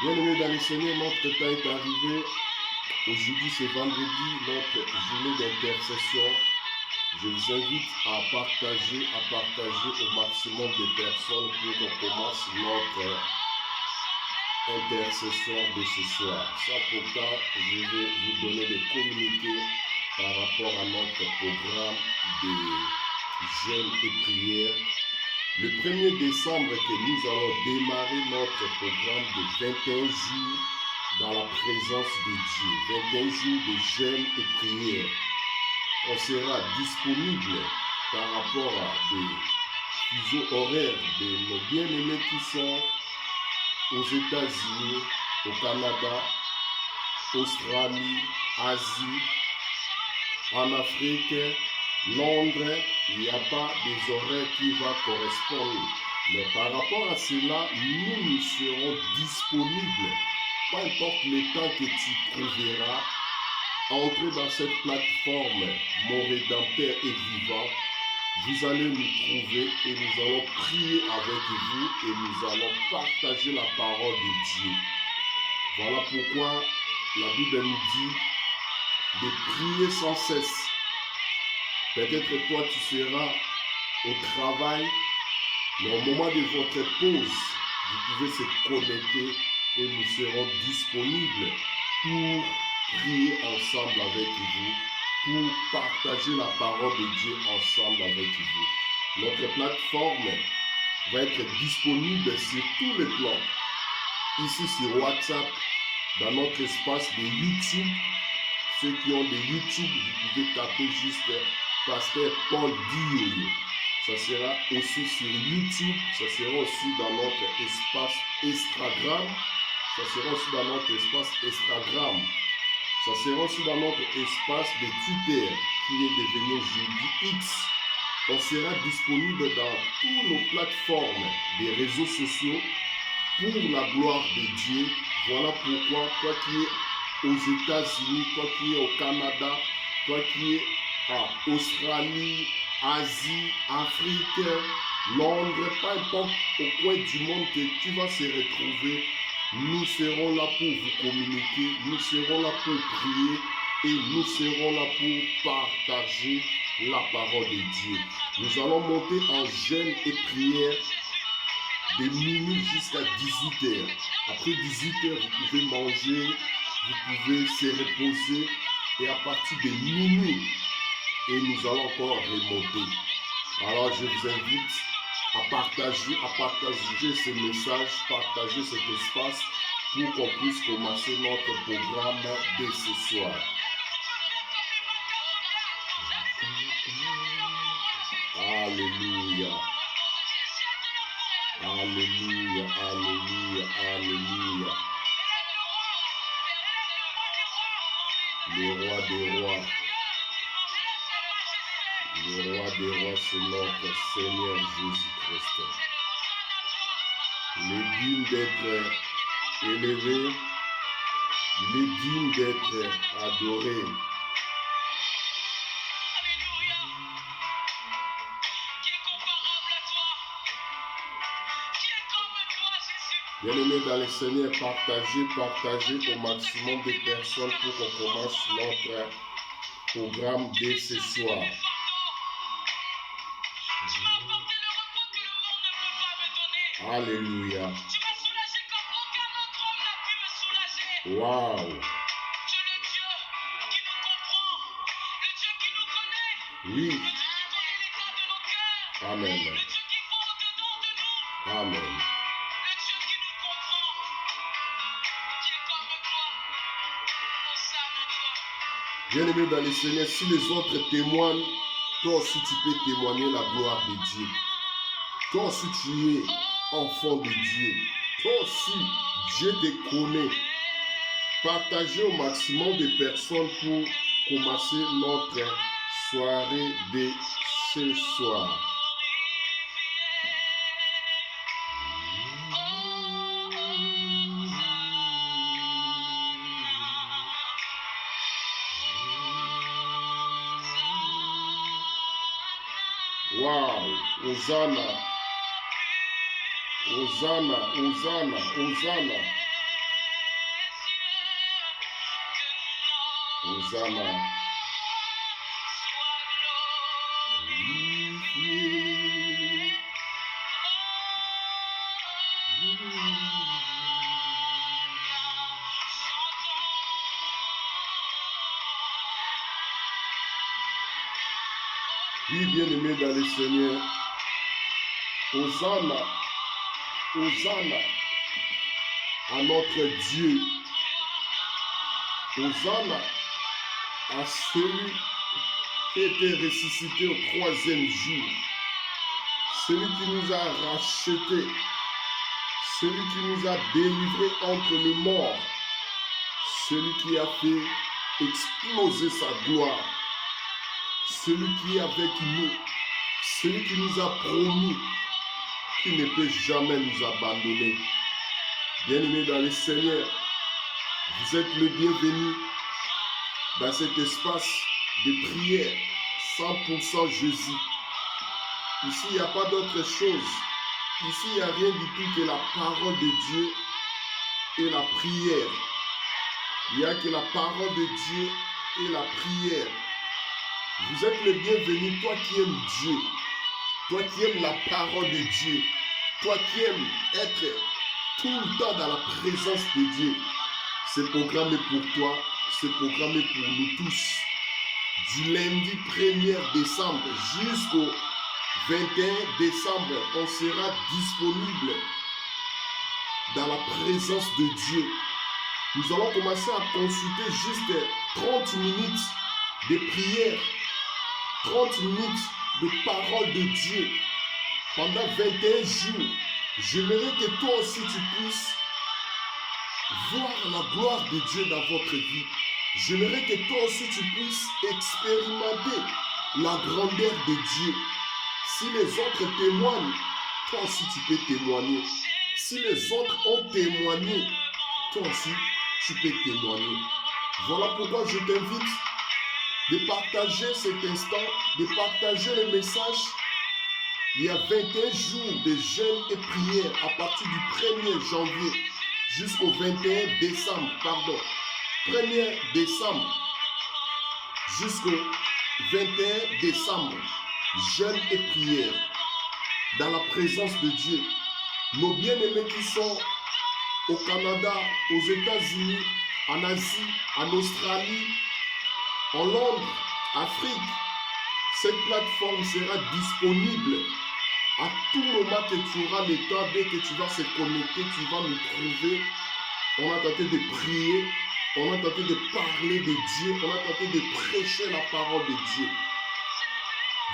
Bien-aimés dans le Seigneur, notre temps est arrivé. Aujourd'hui, c'est vendredi, notre journée d'intercession. Je vous invite à partager au maximum de personnes pour qu'on commence notre intercession de ce soir. Sans pourtant, je vais vous donner des communiqués par rapport à notre programme de jeûne et prière. Le 1er décembre que nous allons démarrer notre programme de 21 jours dans la présence de Dieu. 21 jours de jeûne et prière. On sera disponible par rapport à des fuseaux horaires de nos bien-aimés qui sont aux États-Unis, au Canada, Australie, Asie, en Afrique, Londres. Il n'y a pas des horaires qui vont correspondre. Mais par rapport à cela, nous serons disponibles. Peu importe le temps que tu trouveras, entrez dans cette plateforme, mon Rédempteur est vivant. Vous allez nous trouver et nous allons prier avec vous et nous allons partager la parole de Dieu. Voilà pourquoi la Bible nous dit de prier sans cesse. Peut-être toi tu seras au travail, mais au moment de votre pause, vous pouvez se connecter et nous serons disponibles pour prier ensemble avec vous, pour partager la parole de Dieu ensemble avec vous. Notre plateforme va être disponible sur tous les plans. Ici sur WhatsApp, dans notre espace de YouTube. Ceux qui ont des YouTube, vous pouvez taper juste Pasteur Paul Dioyo. Ça sera aussi sur YouTube, ça sera aussi dans notre espace Instagram. Ça sera aussi dans notre espace Instagram. Ça sera aussi dans notre espace de Twitter qui est devenu aujourd'hui X. On sera disponible dans toutes nos plateformes des réseaux sociaux pour la gloire de Dieu. Voilà pourquoi toi qui es aux États-Unis, toi qui es au Canada, toi qui es en Australie, Asie, Afrique, Londres, peu importe au coin du monde que tu vas se retrouver, nous serons là pour vous communiquer, nous serons là pour prier et nous serons là pour partager la parole de Dieu. Nous allons monter en jeûne et prière de minuit jusqu'à 18h. Après 18h, vous pouvez manger, vous pouvez se reposer et à partir de minuit, et nous allons encore remonter. Alors je vous invite à partager ce message, partager cet espace pour qu'on puisse commencer notre programme de ce soir. Alléluia. Alléluia, alléluia, alléluia. Le roi des rois. Le roi des rois, c'est notre Seigneur Jésus-Christ. Il est digne d'être élevé, il est digne d'être adoré. Bien-aimés dans le Seigneur, partagez au maximum de personnes pour qu'on commence notre programme dès ce soir. Alléluia. Waouh. Oui. Amen. Amen. Bien-aimé dans le Seigneur, si les autres témoignent, toi aussi tu peux témoigner la gloire de Dieu. Toi aussi tu es enfant de Dieu. Toi aussi Dieu te connaît. Partagez au maximum de personnes pour commencer notre soirée de ce soir. Wow, Hosanna, Hosanna, Hosanna, Hosanna. Hosanna. Oui, bien-aimé dans le Seigneur, Hosanna, Hosanna à notre Dieu, Hosanna à celui qui était ressuscité au 3e jour, celui qui nous a rachetés, celui qui nous a délivrés entre les morts, celui qui a fait exploser sa gloire, celui qui est avec nous, celui qui nous a promis qu'il ne peut jamais nous abandonner. Bien-aimés dans le Seigneur, vous êtes le bienvenu dans cet espace de prière 100% Jésus. Ici, il n'y a pas d'autre chose. Ici, il n'y a rien du tout que la parole de Dieu et la prière. Il n'y a que la parole de Dieu et la prière. Vous êtes le bienvenu, toi qui aimes Dieu, toi qui aimes la parole de Dieu, toi qui aimes être tout le temps dans la présence de Dieu. C'est programmé pour toi, c'est programmé pour nous tous. Du lundi 1er décembre jusqu'au 21 décembre, on sera disponible dans la présence de Dieu. Nous allons commencer à consulter juste 30 minutes de prière, 30 minutes de parole de Dieu pendant 21 jours. J'aimerais que toi aussi tu puisses voir la gloire de Dieu dans votre vie. J'aimerais que toi aussi tu puisses expérimenter la grandeur de Dieu. Si les autres témoignent, toi aussi tu peux témoigner. Si les autres ont témoigné, toi aussi tu peux témoigner. Voilà pourquoi je t'invite de partager cet instant, de partager le message. Il y a 21 jours de jeûne et prière à partir du 1er janvier jusqu'au 21 décembre, 1er décembre jusqu'au 21 décembre, jeûne et prière dans la présence de Dieu. Nos bien-aimés qui sont au Canada, aux États-Unis, en Asie, en Australie, en Londres, Afrique, cette plateforme sera disponible à tout moment que tu auras le temps. Dès que tu vas se connecter, tu vas nous trouver. On a tenté de prier, on a tenté de parler de Dieu, on a tenté de prêcher la parole de Dieu.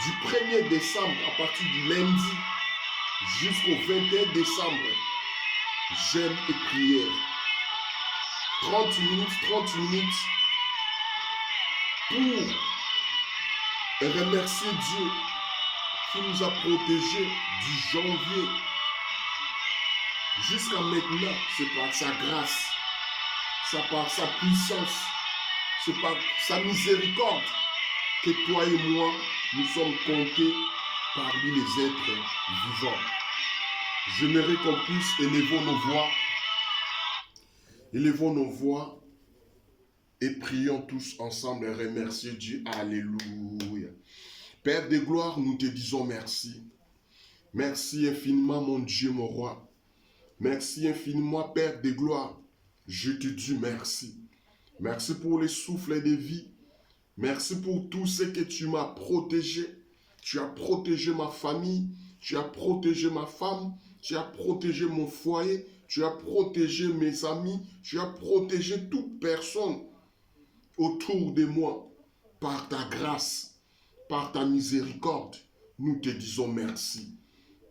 Du 1er décembre, à partir du lundi, jusqu'au 21 décembre, jeûne et prière. 30 minutes pour remercier Dieu qui nous a protégés du janvier jusqu'à maintenant. C'est par sa grâce, c'est par sa puissance, c'est par sa miséricorde que toi et moi, nous sommes comptés parmi les êtres vivants. J'aimerais qu'on puisse élever nos voix et prions tous ensemble et remercier Dieu. Alléluia. Père de gloire, nous te disons merci. Merci infiniment, mon Dieu, mon roi. Merci infiniment, Père de gloire. Je te dis merci. Merci pour les souffles de vie. Merci pour tout ce que tu m'as protégé. Tu as protégé ma famille. Tu as protégé ma femme. Tu as protégé mon foyer. Tu as protégé mes amis. Tu as protégé toute personne autour de moi. Par ta grâce, par ta miséricorde, nous te disons merci.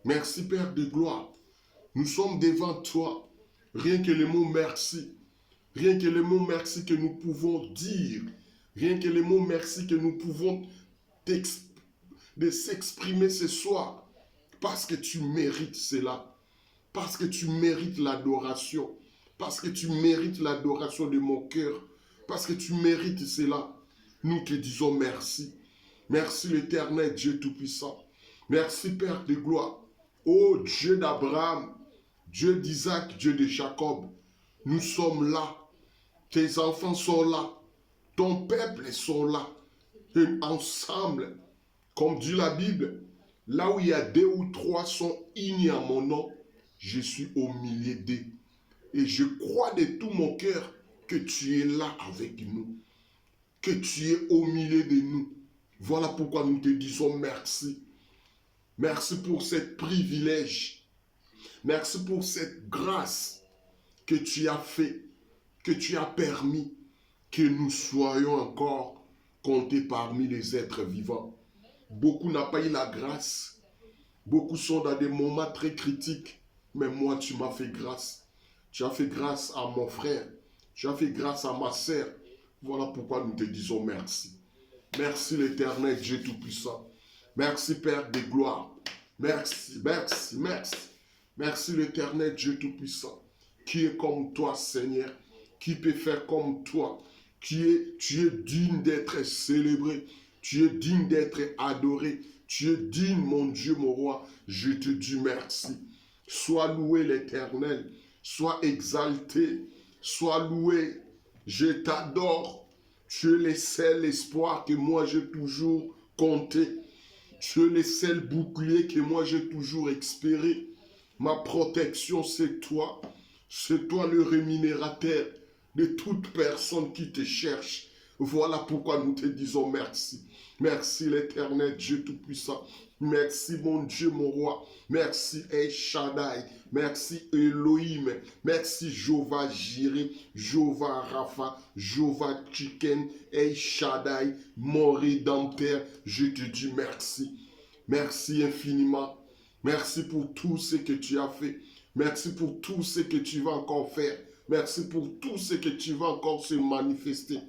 Merci, Père de gloire. Nous sommes devant toi. Rien que le mot merci. Rien que le mot merci que nous pouvons dire. Rien que le mot merci que nous pouvons s'exprimer ce soir. Parce que tu mérites cela. Parce que tu mérites l'adoration. Parce que tu mérites l'adoration de mon cœur. Parce que tu mérites cela. Nous te disons merci. Merci l'Éternel Dieu Tout-Puissant. Merci Père de gloire. Ô Dieu d'Abraham, Dieu d'Isaac, Dieu de Jacob. Nous sommes là. Tes enfants sont là. Ton peuple sont là. Et ensemble, comme dit la Bible, là où il y a 2 ou 3 sont unis à mon nom, je suis au milieu d'eux. Et je crois de tout mon cœur que tu es là avec nous, que tu es au milieu de nous. Voilà pourquoi nous te disons merci. Merci pour ce privilège. Merci pour cette grâce que tu as fait, que tu as permis que nous soyons encore comptés parmi les êtres vivants. Beaucoup n'ont pas eu la grâce. Beaucoup sont dans des moments très critiques. Mais moi, tu m'as fait grâce. Tu as fait grâce à mon frère. Tu as fait grâce à ma sœur. Voilà pourquoi nous te disons merci. Merci l'Éternel Dieu Tout-Puissant. Merci Père de gloire. Merci, merci, merci. Merci l'Éternel Dieu Tout-Puissant. Qui est comme toi, Seigneur. Qui peut faire comme toi. Tu es digne d'être célébré. Tu es digne d'être adoré. Tu es digne, mon Dieu, mon roi. Je te dis merci. Sois loué l'Éternel. Sois exalté. Sois loué. Je t'adore. Tu es le seul espoir que moi j'ai toujours compté. Tu es le seul bouclier que moi j'ai toujours espéré. Ma protection, c'est toi. C'est toi le rémunérateur de toute personne qui te cherche. Voilà pourquoi nous te disons merci. Merci l'Éternel Dieu Tout-Puissant. Merci mon Dieu, mon roi. Merci El Shaddai. Merci Elohim. Merci Jéhovah Jireh, Jéhovah Rapha, Jéhovah Chicken, El Shaddai, mon Rédempteur. Je te dis merci. Merci infiniment. Merci pour tout ce que tu as fait. Merci pour tout ce que tu vas encore faire. Merci pour tout ce que tu vas encore se manifester.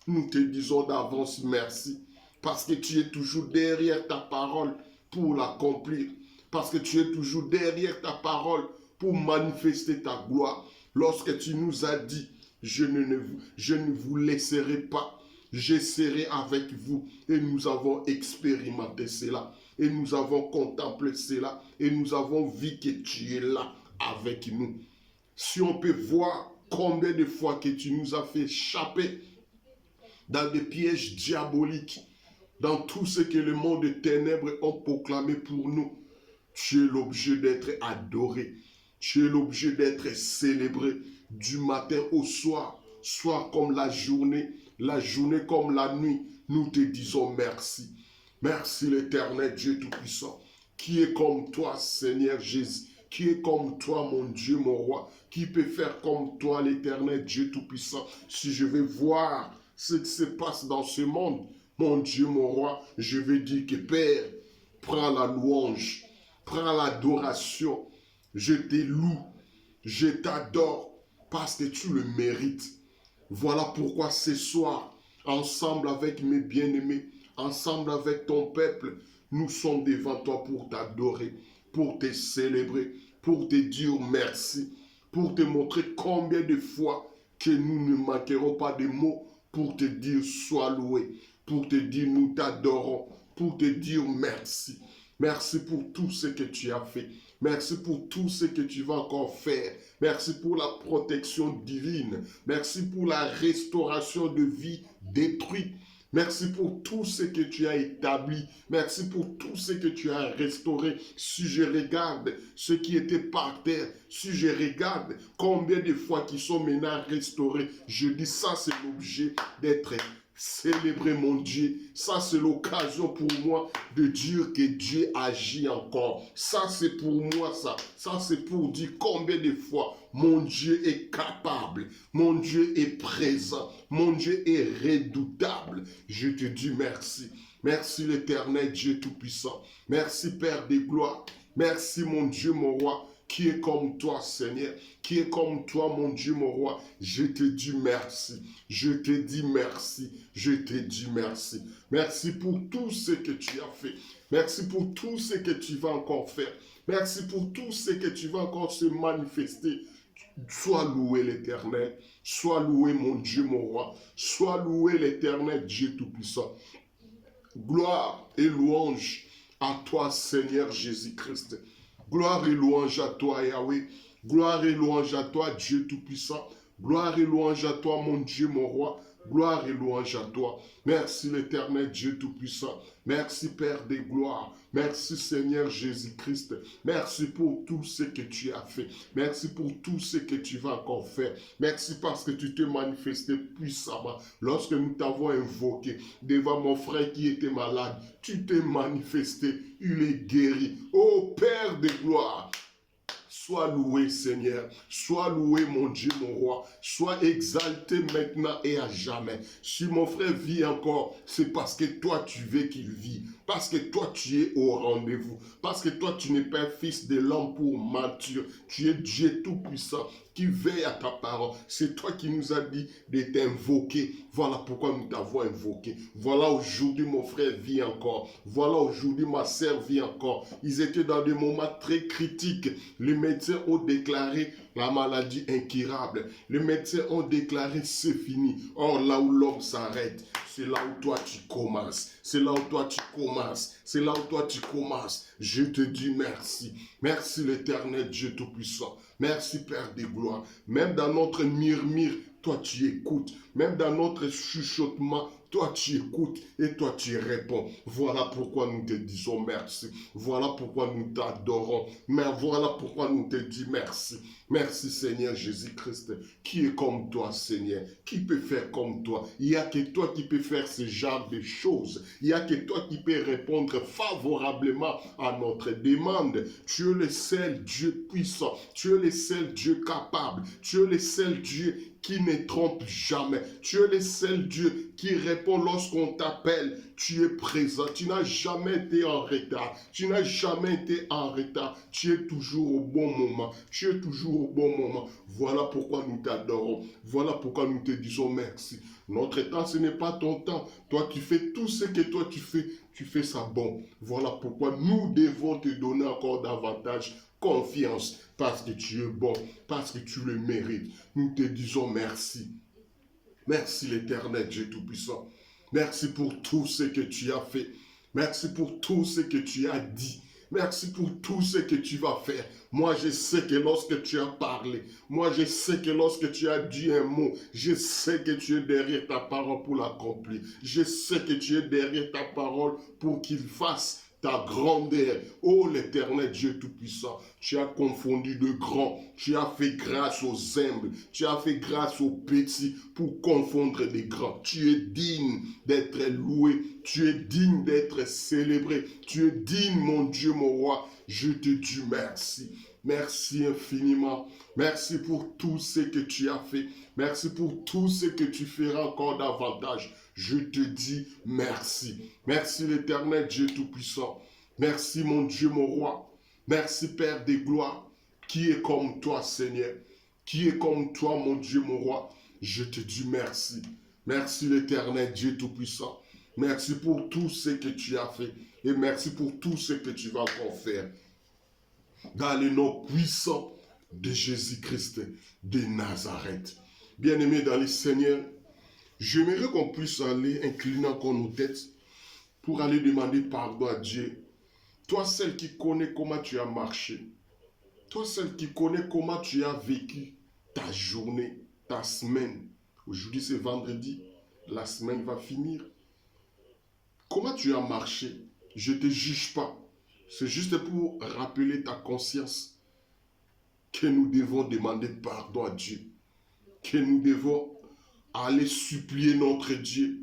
Nous te disons d'avance merci. Parce que tu es toujours derrière ta parole pour l'accomplir. Parce que tu es toujours derrière ta parole pour manifester ta gloire. Lorsque tu nous as dit, je ne vous laisserai pas. Je serai avec vous. Et nous avons expérimenté cela. Et nous avons contemplé cela. Et nous avons vu que tu es là avec nous. Si on peut voir combien de fois que tu nous as fait échapper dans des pièges diaboliques, dans tout ce que le monde des ténèbres ont proclamé pour nous, tu es l'objet d'être adoré. Tu es l'objet d'être célébré du matin au soir, soir comme la journée comme la nuit. Nous te disons merci. Merci l'Éternel Dieu Tout-Puissant, qui est comme toi, Seigneur Jésus, qui est comme toi, mon Dieu, mon roi, qui peut faire comme toi, l'Éternel Dieu Tout-Puissant. Si je vais voir ce qui se passe dans ce monde, mon Dieu, mon roi, je vais dire que Père, prends la louange, prends l'adoration. Je te loue, je t'adore parce que tu le mérites. Voilà pourquoi ce soir, ensemble avec mes bien-aimés, ensemble avec ton peuple, nous sommes devant toi pour t'adorer, pour te célébrer, pour te dire merci, pour te montrer combien de fois que nous ne manquerons pas de mots pour te dire sois loué, pour te dire nous t'adorons, pour te dire merci. Merci pour tout ce que tu as fait. Merci pour tout ce que tu vas encore faire. Merci pour la protection divine. Merci pour la restauration de vie détruite. Merci pour tout ce que tu as établi. Merci pour tout ce que tu as restauré. Si je regarde ce qui était par terre, si je regarde combien de fois qui sont maintenant restaurés, je dis ça c'est l'objet d'être célébrer mon Dieu. Ça, c'est l'occasion pour moi de dire que Dieu agit encore. Ça, c'est pour moi, ça. Ça, c'est pour dire combien de fois mon Dieu est capable. Mon Dieu est présent. Mon Dieu est redoutable. Je te dis merci. Merci l'Éternel Dieu Tout-Puissant. Merci Père des gloires. Merci mon Dieu, mon roi, qui est comme toi, Seigneur, qui est comme toi, mon Dieu, mon roi. Je te dis merci, je te dis merci, je te dis merci. Merci pour tout ce que tu as fait. Merci pour tout ce que tu vas encore faire. Merci pour tout ce que tu vas encore se manifester. Sois loué l'Éternel, sois loué mon Dieu, mon roi, sois loué l'Éternel Dieu Tout-Puissant. Gloire et louange à toi, Seigneur Jésus-Christ. Gloire et louange à toi, Yahweh. Gloire et louange à toi, Dieu Tout-Puissant. Gloire et louange à toi, mon Dieu, mon roi. Gloire et louange à toi. Merci l'Éternel Dieu Tout-Puissant. Merci Père des gloires. Merci Seigneur Jésus-Christ. Merci pour tout ce que tu as fait. Merci pour tout ce que tu vas encore faire. Merci parce que tu t'es manifesté puissamment. Lorsque nous t'avons invoqué devant mon frère qui était malade, tu t'es manifesté. Il est guéri. Ô Père des gloires, sois loué, Seigneur. Sois loué, mon Dieu, mon roi. Sois exalté maintenant et à jamais. Si mon frère vit encore, c'est parce que toi, tu veux qu'il vit. Parce que toi, tu es au rendez-vous. Parce que toi, tu n'es pas un fils de l'homme pour mentir. Tu es Dieu tout-puissant qui veille à ta parole. C'est toi qui nous as dit de t'invoquer. Voilà pourquoi nous t'avons invoqué. Voilà aujourd'hui, mon frère vit encore. Voilà aujourd'hui, ma sœur vit encore. Ils étaient dans des moments très critiques. Les médecins ont déclaré la maladie incurable. Les médecins ont déclaré c'est fini. Or, là où l'homme s'arrête, c'est là où toi tu commences. C'est là où toi tu commences. C'est là où toi tu commences. Je te dis merci. Merci l'Éternel Dieu Tout-Puissant. Merci Père des gloires. Même dans notre murmure, toi tu écoutes. Même dans notre chuchotement, toi tu écoutes et toi tu réponds. Voilà pourquoi nous te disons merci. Voilà pourquoi nous t'adorons. Mais voilà pourquoi nous te disons merci. Merci Seigneur Jésus-Christ. Qui est comme toi Seigneur? Qui peut faire comme toi? Il n'y a que toi qui peux faire ce genre de choses. Il n'y a que toi qui peux répondre favorablement à notre demande. Tu es le seul Dieu puissant. Tu es le seul Dieu capable. Tu es le seul Dieu qui ne trompe jamais. Tu es le seul Dieu qui répond lorsqu'on t'appelle. Tu es présent. Tu n'as jamais été en retard. Tu n'as jamais été en retard. Tu es toujours au bon moment. Tu es toujours au bon moment. Voilà pourquoi nous t'adorons. Voilà pourquoi nous te disons merci. Notre temps, ce n'est pas ton temps. Toi, tu fais tout ce que toi tu fais ça bon. Voilà pourquoi nous devons te donner encore davantage confiance, parce que tu es bon, parce que tu le mérites. Nous te disons merci. Merci l'Éternel Dieu Tout-Puissant. Merci pour tout ce que tu as fait. Merci pour tout ce que tu as dit. Merci pour tout ce que tu vas faire. Moi, je sais que lorsque tu as parlé, moi, je sais que lorsque tu as dit un mot, je sais que tu es derrière ta parole pour l'accomplir. Je sais que tu es derrière ta parole pour qu'il fasse ta grandeur. Oh l'Éternel Dieu Tout-Puissant, tu as confondu de grands, tu as fait grâce aux humbles, tu as fait grâce aux petits pour confondre des grands. Tu es digne d'être loué, tu es digne d'être célébré, tu es digne, mon Dieu, mon roi. Je te dis merci. Merci infiniment. Merci pour tout ce que tu as fait. Merci pour tout ce que tu feras encore davantage. Je te dis merci. Merci l'Éternel Dieu Tout-Puissant. Merci mon Dieu, mon roi. Merci Père des gloires. Qui est comme toi, Seigneur? Qui est comme toi, mon Dieu, mon roi? Je te dis merci. Merci l'Éternel Dieu Tout-Puissant. Merci pour tout ce que tu as fait. Et merci pour tout ce que tu vas encore faire. Dans le nom puissant de Jésus-Christ de Nazareth. Bien-aimés dans le Seigneur, j'aimerais qu'on puisse aller incliner encore nos têtes pour aller demander pardon à Dieu. Toi, celle qui connais comment tu as marché. Toi, celle qui connais comment tu as vécu ta journée, ta semaine. Aujourd'hui, c'est vendredi. La semaine va finir. Comment tu as marché? Je ne te juge pas. C'est juste pour rappeler ta conscience que nous devons demander pardon à Dieu. Que nous devons aller supplier notre Dieu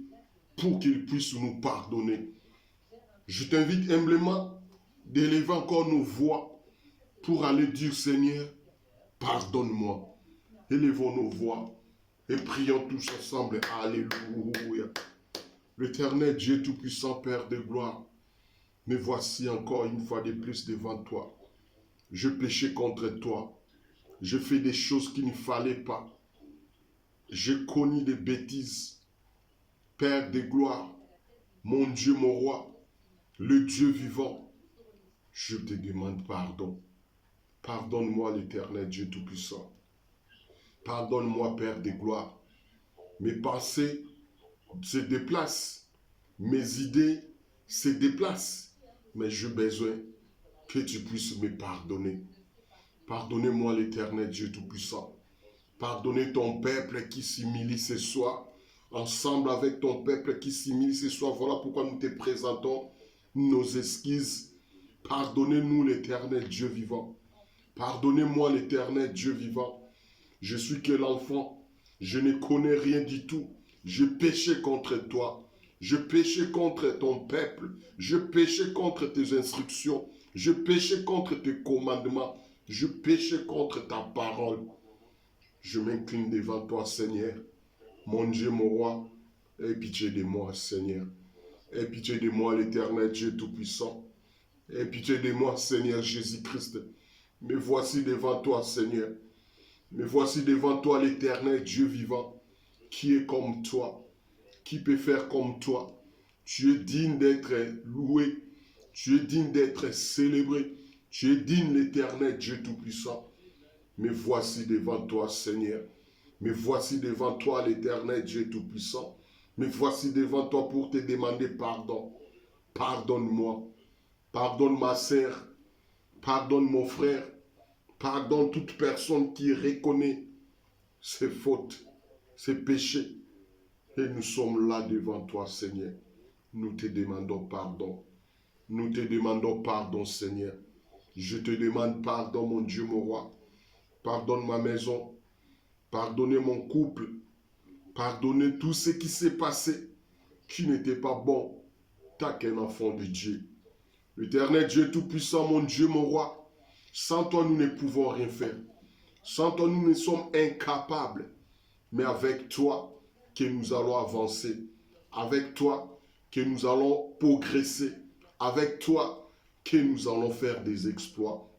pour qu'il puisse nous pardonner. Je t'invite humblement d'élever encore nos voix pour aller dire Seigneur, pardonne-moi. Élevons nos voix et prions tous ensemble. Alléluia. L'Éternel Dieu Tout-Puissant, Père de gloire, me voici encore une fois de plus devant toi. Je péchais contre toi. Je fais des choses qu'il ne fallait pas. J'ai connu des bêtises. Père de gloire, mon Dieu, mon roi, le Dieu vivant, je te demande pardon. Pardonne-moi l'Éternel Dieu Tout-Puissant. Pardonne-moi, Père de gloire. Mes pensées se déplacent. Mes idées se déplacent. Mais j'ai besoin que tu puisses me pardonner. Pardonnez-moi l'Éternel Dieu Tout-Puissant. Pardonnez ton peuple qui s'humilie ce soir ensemble avec ton peuple qui s'imile ce soir. Voilà pourquoi nous te présentons nos esquisses. Pardonnez-nous, l'Éternel Dieu vivant. Pardonnez-moi, l'Éternel Dieu vivant. Je suis que l'enfant. Je ne connais rien du tout. Je péchais contre toi. Je péchais contre ton peuple. Je péchais contre tes instructions. Je péchais contre tes commandements. Je péchais contre ta parole. Je m'incline devant toi, Seigneur. Mon Dieu, mon roi, aie pitié de moi, Seigneur. Aie pitié de moi, l'Éternel Dieu Tout-Puissant. Aie pitié de moi, Seigneur Jésus-Christ. Me voici devant toi, Seigneur. Me voici devant toi, l'Éternel Dieu vivant, qui est comme toi, qui peut faire comme toi. Tu es digne d'être loué. Tu es digne d'être célébré. Tu es digne, l'Éternel Dieu Tout-Puissant. Me voici devant toi, Seigneur. Me voici devant toi, l'Éternel Dieu Tout-Puissant. Me voici devant toi pour te demander pardon. Pardonne-moi. Pardonne ma sœur. Pardonne mon frère. Pardonne toute personne qui reconnaît ses fautes, ses péchés. Et nous sommes là devant toi, Seigneur. Nous te demandons pardon. Nous te demandons pardon, Seigneur. Je te demande pardon, mon Dieu, mon roi. Pardonne ma maison. Pardonnez mon couple. Pardonnez tout ce qui s'est passé qui n'était pas bon. T'as qu'un enfant de Dieu. L'Éternel Dieu Tout-Puissant, mon Dieu, mon roi. Sans toi, nous ne pouvons rien faire. Sans toi, nous ne sommes incapables. Mais avec toi, que nous allons avancer. Avec toi, que nous allons progresser. Avec toi, que nous allons faire des exploits.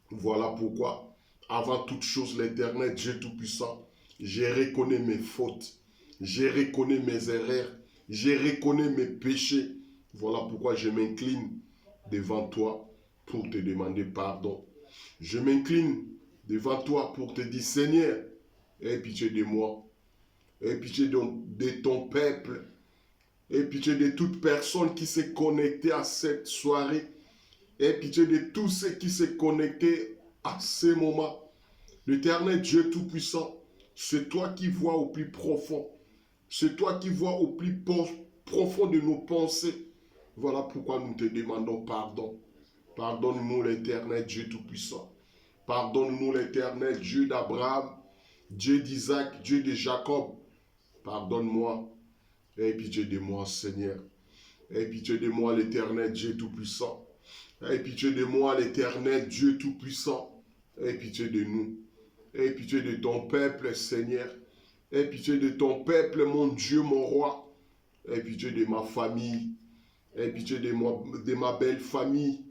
Voilà pourquoi, avant toute chose, l'Éternel Dieu Tout-Puissant, je reconnais mes fautes. Je reconnais mes erreurs. Je reconnais mes péchés. Voilà pourquoi je m'incline devant toi pour te demander pardon. Je m'incline devant toi pour te dire, Seigneur, aie pitié de moi. Aie pitié de ton peuple. Aie pitié de toute personne qui s'est connectée à cette soirée. Aie pitié de tous ceux qui s'est connectés à ce moment. L'Éternel Dieu Tout-Puissant, c'est toi qui vois au plus profond. C'est toi qui vois au plus profond de nos pensées. Voilà pourquoi nous te demandons pardon. Pardonne-nous, l'Éternel Dieu Tout-Puissant. Pardonne-nous, l'Éternel Dieu d'Abraham, Dieu d'Isaac, Dieu de Jacob. Pardonne-moi. Aie pitié de moi, Seigneur. Aie pitié de moi, l'Éternel Dieu Tout-Puissant. Aie pitié de moi, l'Éternel Dieu Tout-Puissant. Aie pitié de nous. Aie pitié de ton peuple, Seigneur. Aie pitié de ton peuple, mon Dieu, mon roi. Aie pitié de ma famille. Aie pitié de ma belle famille.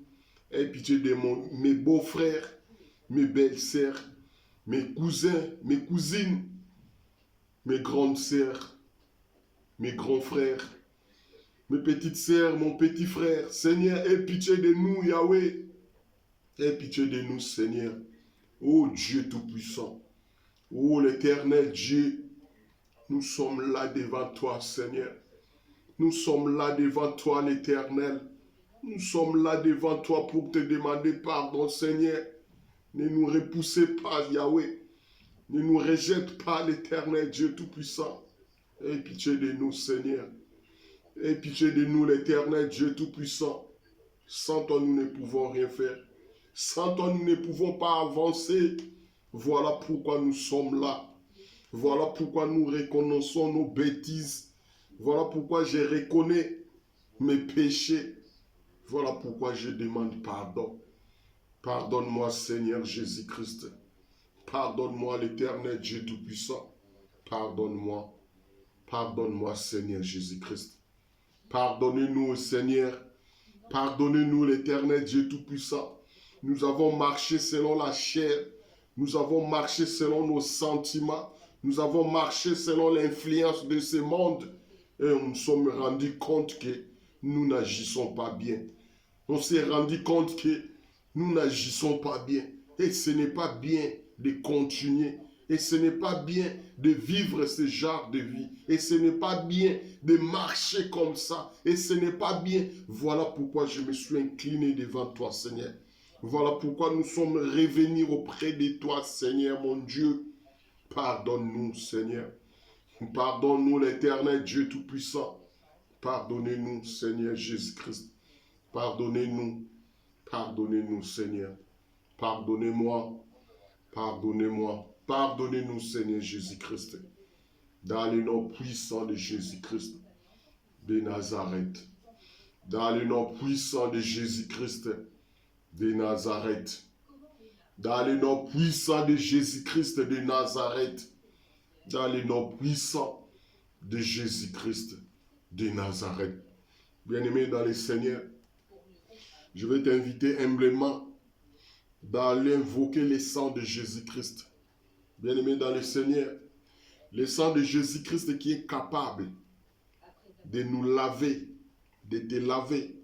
Aie pitié de mes beaux-frères, mes belles-sœurs, mes cousins, mes cousines, mes grandes sœurs, mes grands frères, mes petites sœurs, mon petit frère. Seigneur, aie pitié de nous, Yahweh. Aie pitié de nous, Seigneur. Ô Dieu Tout-Puissant. Ô l'Éternel Dieu. Nous sommes là devant toi, Seigneur. Nous sommes là devant toi, l'Éternel. Nous sommes là devant toi pour te demander pardon, Seigneur. Ne nous repoussez pas, Yahweh. Ne nous rejette pas, l'Éternel Dieu Tout-Puissant. Aie pitié de nous, Seigneur. Aie pitié de nous, l'Éternel Dieu Tout-Puissant. Sans toi, nous ne pouvons rien faire. Sans toi, nous ne pouvons pas avancer. Voilà pourquoi nous sommes là. Voilà pourquoi nous reconnaissons nos bêtises. Voilà pourquoi je reconnais mes péchés. Voilà pourquoi je demande pardon. Pardonne-moi, Seigneur Jésus-Christ. Pardonne-moi, l'Éternel Dieu Tout-Puissant. Pardonne-moi. Pardonne-moi, Seigneur Jésus-Christ. Pardonnez-nous, Seigneur. Pardonnez-nous, l'Éternel Dieu Tout-Puissant. Nous avons marché selon la chair. Nous avons marché selon nos sentiments. Nous avons marché selon l'influence de ce monde. Et nous nous sommes rendus compte que nous n'agissons pas bien. On s'est rendu compte que nous n'agissons pas bien. Et ce n'est pas bien de continuer. Et ce n'est pas bien de vivre ce genre de vie. Et ce n'est pas bien de marcher comme ça. Et ce n'est pas bien. Voilà pourquoi je me suis incliné devant toi, Seigneur. Voilà pourquoi nous sommes revenus auprès de toi, Seigneur, mon Dieu. Pardonne-nous, Seigneur. Pardonne-nous, l'Éternel Dieu Tout-Puissant. Pardonnez-nous, Seigneur Jésus-Christ. Pardonnez-nous. Pardonnez-nous, Seigneur. Pardonnez-moi. Pardonnez-moi. Pardonnez-nous, Seigneur Jésus-Christ. Dans le nom puissant de Jésus-Christ de Nazareth. Dans le nom puissant de Jésus-Christ de Nazareth. Dans le nom puissant de Jésus-Christ de Nazareth. Dans le nom puissant de Jésus-Christ de Nazareth. Bien-aimé dans le Seigneur, je vais t'inviter humblement d'aller invoquer le sang de Jésus-Christ. Bien-aimé dans le Seigneur, le sang de Jésus-Christ qui est capable de nous laver, de te laver.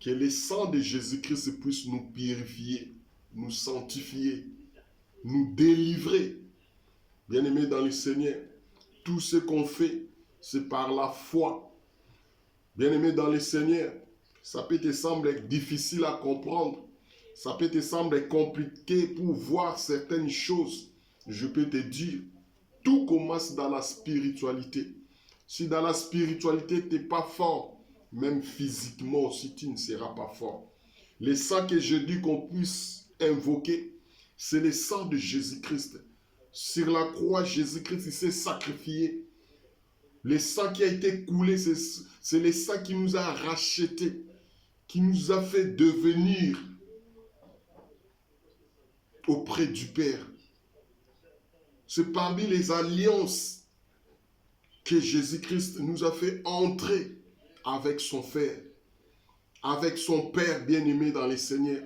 Que le sang de Jésus-Christ puisse nous purifier, nous sanctifier, nous délivrer. Bien-aimé dans le Seigneur, tout ce qu'on fait, c'est par la foi. Bien-aimé dans le Seigneur, ça peut te sembler difficile à comprendre. Ça peut te sembler compliqué pour voir certaines choses. Je peux te dire, tout commence dans la spiritualité. Si dans la spiritualité, tu n'es pas fort, même physiquement aussi, tu ne seras pas fort. Le sang que je dis qu'on puisse invoquer, c'est le sang de Jésus-Christ. Sur la croix, Jésus-Christ s'est sacrifié. Le sang qui a été coulé, c'est le sang qui nous a rachetés, qui nous a fait devenir auprès du Père. C'est parmi les alliances que Jésus-Christ nous a fait entrer avec son Père, avec son Père bien-aimé dans le Seigneur.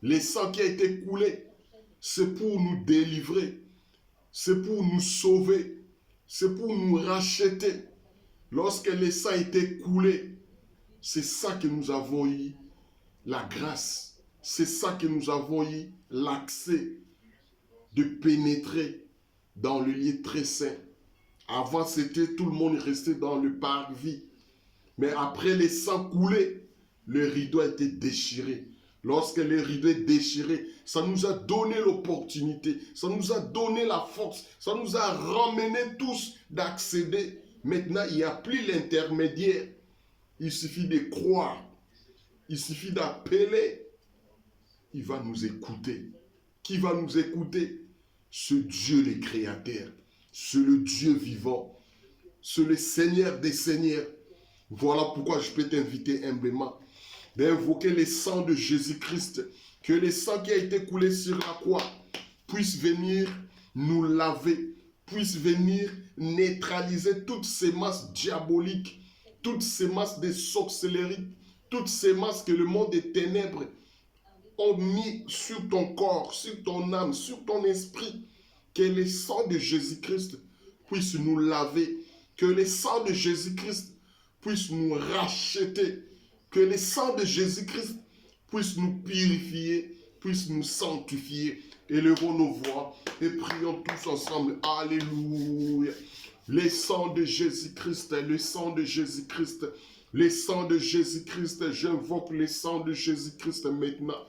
Le sang qui a été coulé, c'est pour nous délivrer, c'est pour nous sauver, c'est pour nous racheter. Lorsque le sang a été coulé, c'est ça que nous avons eu la grâce. C'est ça que nous avons eu l'accès de pénétrer dans le lieu très saint. Avant, c'était tout le monde restait dans le parvis. Mais après le sang coulé, le rideau a été déchiré. Lorsque le rideau est déchiré, ça nous a donné l'opportunité, ça nous a donné la force, ça nous a ramené tous d'accéder. Maintenant, il n'y a plus l'intermédiaire. Il suffit de croire. Il suffit d'appeler. Il va nous écouter. Qui va nous écouter? Ce Dieu le Créateur. C'est le Dieu vivant. C'est le Seigneur des Seigneurs. Voilà pourquoi je peux t'inviter humblement d'invoquer le sang de Jésus-Christ. Que le sang qui a été coulé sur la croix puisse venir nous laver, puisse venir neutraliser toutes ces masses diaboliques, toutes ces masses de sorcellerie, toutes ces masses que le monde des ténèbres ont mis sur ton corps, sur ton âme, sur ton esprit. Que le sang de Jésus-Christ puisse nous laver, que le sang de Jésus-Christ puisse nous racheter, que le sang de Jésus-Christ puisse nous purifier, puisse nous sanctifier. Élevons nos voix et prions tous ensemble. Alléluia. Le sang de Jésus-Christ, le sang de Jésus-Christ, le sang de Jésus-Christ. J'invoque le sang de Jésus-Christ maintenant.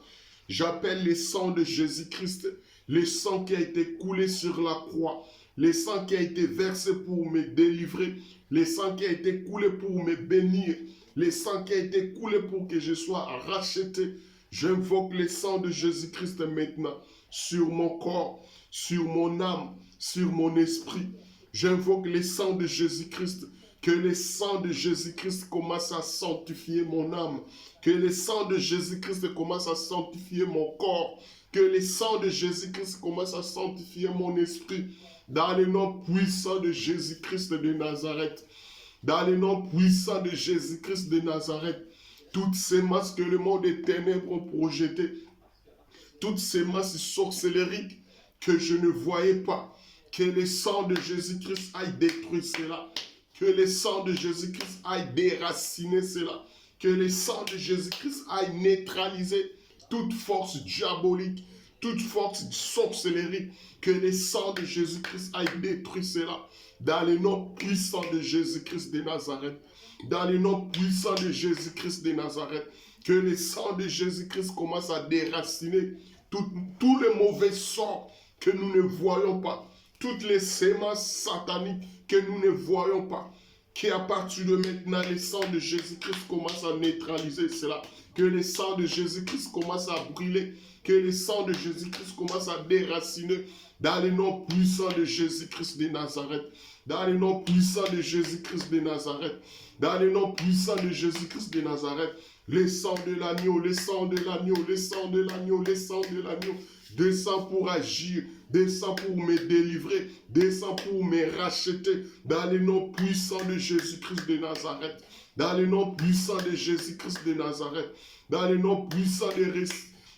J'appelle le sang de Jésus-Christ, le sang qui a été coulé sur la croix, le sang qui a été versé pour me délivrer, le sang qui a été coulé pour me bénir, le sang qui a été coulé pour que je sois racheté. J'invoque le sang de Jésus-Christ maintenant sur mon corps, sur mon âme, sur mon esprit. J'invoque le sang de Jésus-Christ. Que le sang de Jésus-Christ commence à sanctifier mon âme. Que le sang de Jésus-Christ commence à sanctifier mon corps. Que le sang de Jésus-Christ commence à sanctifier mon esprit. Dans le nom puissant de Jésus-Christ de Nazareth. Dans le nom puissant de Jésus-Christ de Nazareth. Toutes ces masses que le monde des ténèbres ont projetées. Toutes ces masses sorcellériques que je ne voyais pas. Que le sang de Jésus-Christ aille détruire cela. Que le sang de Jésus-Christ aille déraciner cela. Que le sang de Jésus-Christ aille neutraliser toute force diabolique, toute force sorcellerie. Que le sang de Jésus-Christ aille détruire cela. Dans le nom puissant de Jésus-Christ de Nazareth. Dans le nom puissant de Jésus-Christ de Nazareth. Que le sang de Jésus-Christ commence à déraciner tout le mauvais sort que nous ne voyons pas. toutes les semences sataniques que nous ne voyons pas, qu'à partir de maintenant, le sang de Jésus-Christ commence à neutraliser cela, que le sang de Jésus-Christ commence à brûler, que le sang de Jésus-Christ commence à déraciner dans le nom puissant de Jésus-Christ de Nazareth, dans le nom puissant de Jésus-Christ de Nazareth, dans le nom puissant de Jésus-Christ de Nazareth, le sang de l'agneau, le sang de l'agneau, le sang de l'agneau, le sang de l'agneau, descend pour agir, descend pour me délivrer, descend pour me racheter, dans le nom puissant de Jésus-Christ de Nazareth, dans le nom puissant de Jésus-Christ de Nazareth, dans le nom puissant de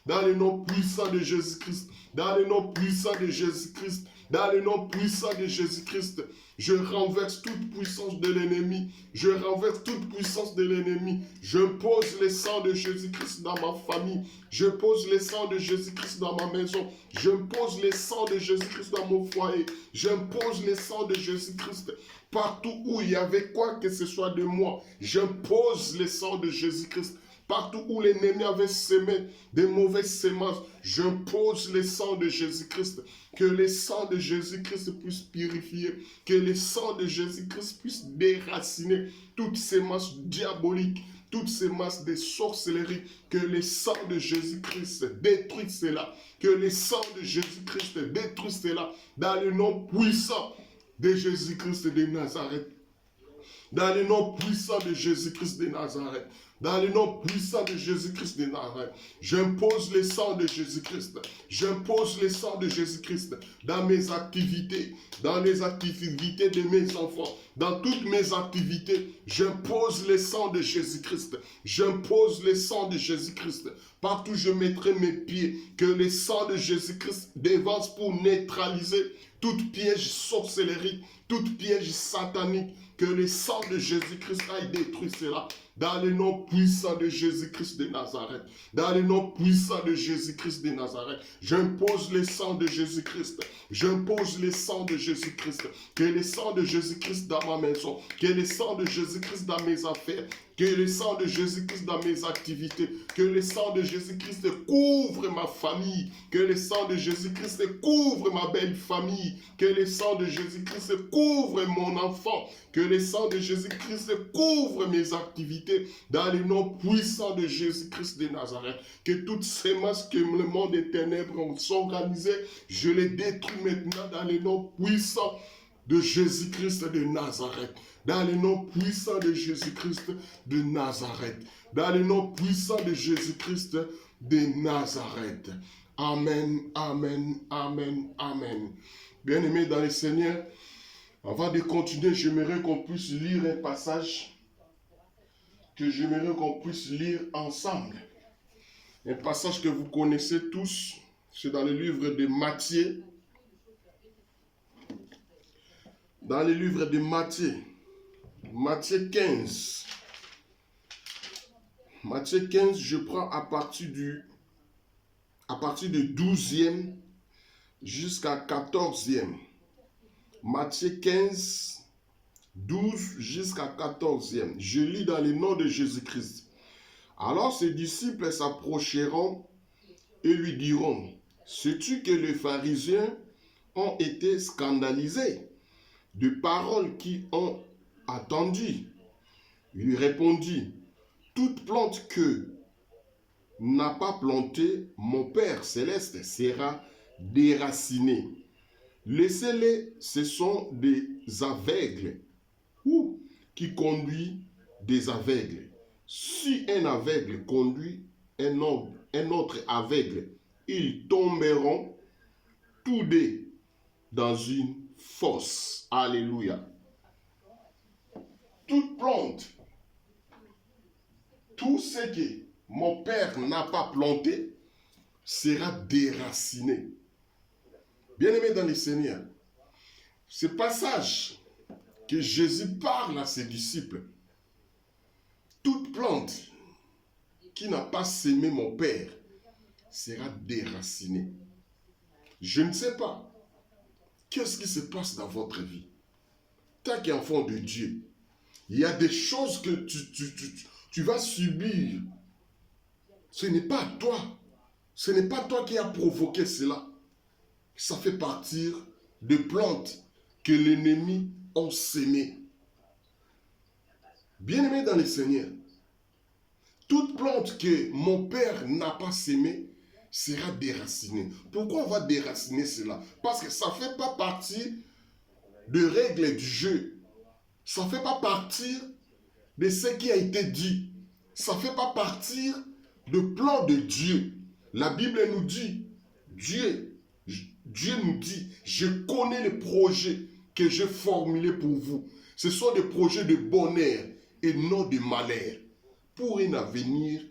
dans le nom puissant de Jésus-Christ, dans le nom puissant de Jésus-Christ, dans le nom puissant de Jésus-Christ, je renverse toute puissance de l'ennemi, je renverse toute puissance de l'ennemi, je pose le sang de Jésus-Christ dans ma famille, je pose le sang de Jésus-Christ dans ma maison, je pose le sang de Jésus-Christ dans mon foyer, je pose le sang de Jésus-Christ partout où il y avait quoi que ce soit de moi, je pose le sang de Jésus-Christ. Partout où l'ennemi avait semé des mauvaises semences, je pose le sang de Jésus-Christ. Que le sang de Jésus-Christ puisse purifier. Que le sang de Jésus-Christ puisse déraciner toutes semences diaboliques, toutes semences de sorcellerie. Que le sang de Jésus-Christ détruise cela. Que le sang de Jésus-Christ détruise cela. Dans le nom puissant de Jésus-Christ de Nazareth. Dans le nom puissant de Jésus-Christ de Nazareth. Dans le nom puissant de Jésus-Christ de Nazareth, j'impose le sang de Jésus-Christ. J'impose le sang de Jésus-Christ dans mes activités, dans les activités de mes enfants, dans toutes mes activités. J'impose le sang de Jésus-Christ. J'impose le sang de Jésus-Christ. Partout où je mettrai mes pieds, que le sang de Jésus-Christ dévance pour neutraliser toute piège sorcellerie, toute piège satanique. Que le sang de Jésus-Christ aille détruire cela. Dans le nom puissant de Jésus-Christ de Nazareth. Dans le nom puissant de Jésus-Christ de Nazareth. J'impose le sang de Jésus-Christ. J'impose le sang de Jésus-Christ. Que le sang de Jésus-Christ dans ma maison. Que le sang de Jésus-Christ dans mes affaires. Que le sang de Jésus-Christ dans mes activités. Que le sang de Jésus-Christ couvre ma famille. Que le sang de Jésus-Christ couvre ma belle famille. Que le sang de Jésus-Christ couvre mon enfant. Que le sang de Jésus-Christ couvre mes activités. Dans le nom puissant de Jésus-Christ de Nazareth. Que toutes ces masses que le monde des ténèbres ont organisées, je les détruis maintenant dans le nom puissant de Jésus-Christ de Nazareth. Dans le nom puissant de Jésus-Christ de Nazareth. Dans le nom puissant de Jésus-Christ de Nazareth. Amen, amen, amen, amen. Bien-aimés dans le Seigneur, avant de continuer, j'aimerais qu'on puisse lire un passage que j'aimerais qu'on puisse lire ensemble. Un passage que vous connaissez tous, c'est dans le livre de Matthieu. Dans le livre de Matthieu, Matthieu 15. Matthieu 15, je prends à partir du 12e jusqu'à 14e. Matthieu 15, 12 jusqu'à 14e. Je lis dans le nom de Jésus-Christ. Alors ses disciples s'approcheront et lui diront, sais-tu que les pharisiens ont été scandalisés de paroles qui ont attendu? Il lui répondit, toute plante que n'a pas planté mon Père céleste sera déracinée. Laissez-les, ce sont des aveugles ou qui conduit des aveugles. Si un aveugle conduit un autre aveugle, ils tomberont tous deux dans une fosse. Alléluia. Toute plante, tout ce que mon Père n'a pas planté sera déraciné. Bien-aimés dans le Seigneur, ce passage que Jésus parle à ses disciples, toute plante qui n'a pas sémé mon Père sera déracinée. Je ne sais pas qu'est-ce qui se passe dans votre vie. Tant qu'enfant de Dieu, il y a des choses que tu vas subir. Ce n'est pas toi. Ce n'est pas toi qui as provoqué cela. Ça fait partie de plantes que l'ennemi a sémées. Bien-aimé dans le Seigneur, toute plante que mon père n'a pas sémée sera déracinée. Pourquoi on va déraciner cela? Parce que ça ne fait pas partie de règles du jeu. Ça ne fait pas partie de ce qui a été dit. Ça ne fait pas partie du plan de Dieu. La Bible nous dit, Dieu nous dit, je connais les projets que j'ai formulés pour vous. Ce sont des projets de bonheur et non de malheur, pour un avenir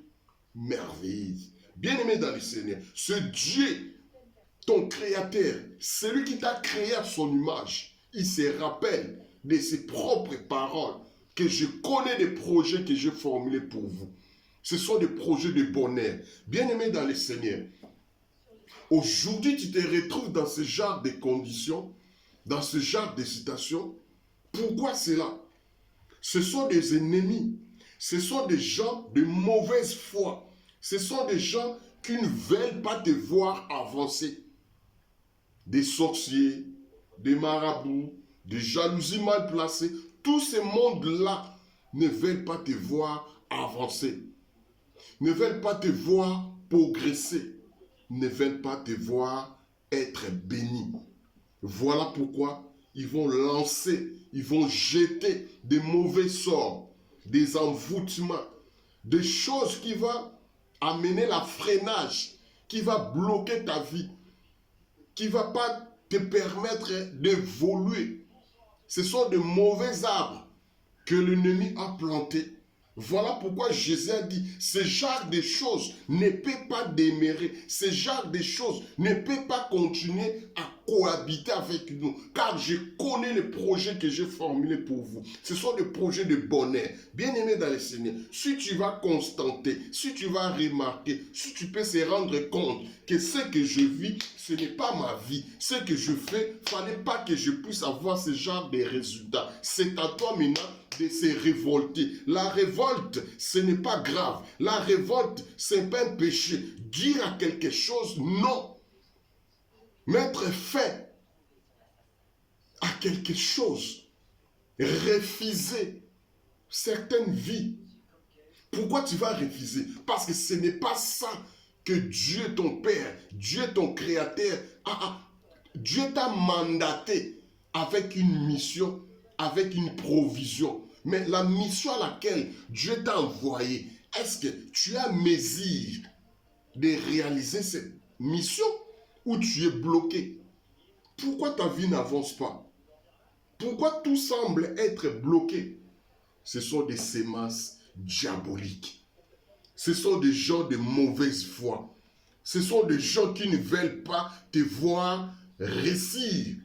merveilleux. Bien-aimé dans le Seigneur, ce Dieu, ton Créateur, celui qui t'a créé à son image, il se rappelle de ses propres paroles, que je connais des projets que j'ai formulés pour vous. Ce sont des projets de bonheur. Bien-aimé dans le Seigneur, aujourd'hui tu te retrouves dans ce genre de conditions, dans ce genre de situations. Pourquoi cela? Ce sont des ennemis. Ce sont des gens de mauvaise foi. Ce sont des gens qui ne veulent pas te voir avancer. Des sorciers, des marabouts, des jalousies mal placées. Tous ces mondes-là ne veulent pas te voir avancer. Ne veulent pas te voir progresser. Ne veulent pas te voir être béni. Voilà pourquoi ils vont lancer, ils vont jeter des mauvais sorts, des envoûtements, des choses qui vont amener la freinage, qui va bloquer ta vie, qui ne va pas te permettre d'évoluer. Ce sont de mauvais arbres que l'ennemi a plantés. Voilà pourquoi Jésus a dit, ce genre de choses ne peut pas demeurer, ce genre de choses ne peut pas continuer à cohabiter avec nous, car je connais les projets que j'ai formulés pour vous. Ce sont des projets de bonheur. Bien-aimé dans le Seigneur, si tu vas constater, si tu vas remarquer, si tu peux se rendre compte que ce que je vis, ce n'est pas ma vie, ce que je fais, il ne fallait pas que je puisse avoir ce genre de résultats. C'est à toi maintenant de se révolter. La révolte, ce n'est pas grave. La révolte, ce n'est pas un péché. Dire à quelque chose, non. Mettre fin à quelque chose. Refuser certaines vies. Pourquoi tu vas refuser? Parce que ce n'est pas ça que Dieu, ton Père, Dieu, ton Créateur, Dieu t'a mandaté avec une mission, avec une provision. Mais la mission à laquelle Dieu t'a envoyé, est-ce que tu as mesure de réaliser cette mission ou tu es bloqué? Pourquoi ta vie n'avance pas? Pourquoi tout semble être bloqué? Ce sont des semences diaboliques. Ce sont des gens de mauvaise foi. Ce sont des gens qui ne veulent pas te voir réussir.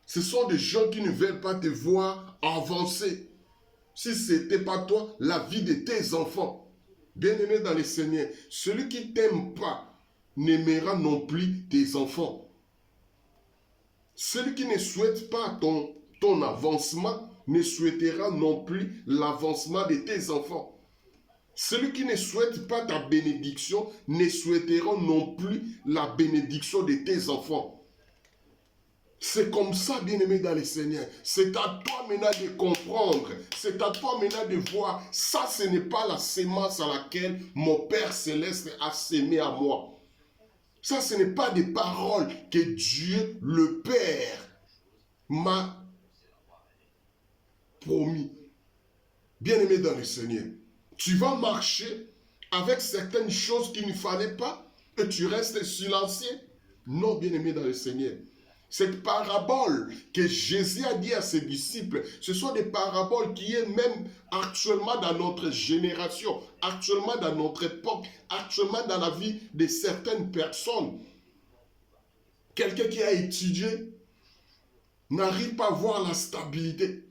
Ce sont des gens qui ne veulent pas te voir avancer. Si ce n'était pas toi, la vie de tes enfants. Bien-aimé dans le Seigneur, celui qui ne t'aime pas n'aimera non plus tes enfants. Celui qui ne souhaite pas ton avancement ne souhaitera non plus l'avancement de tes enfants. Celui qui ne souhaite pas ta bénédiction ne souhaitera non plus la bénédiction de tes enfants. C'est comme ça, bien-aimé dans le Seigneur. C'est à toi maintenant de comprendre. C'est à toi maintenant de voir. Ça, ce n'est pas la sémence à laquelle mon Père Céleste a sémé à moi. Ça, ce n'est pas des paroles que Dieu, le Père, m'a promis. Bien-aimé dans le Seigneur, tu vas marcher avec certaines choses qu'il ne fallait pas et tu restes silencieux. Non, bien-aimé dans le Seigneur. Cette parabole que Jésus a dit à ses disciples, ce sont des paraboles qui est même actuellement dans notre génération, actuellement dans notre époque, actuellement dans la vie de certaines personnes. Quelqu'un qui a étudié n'arrive pas à voir la stabilité.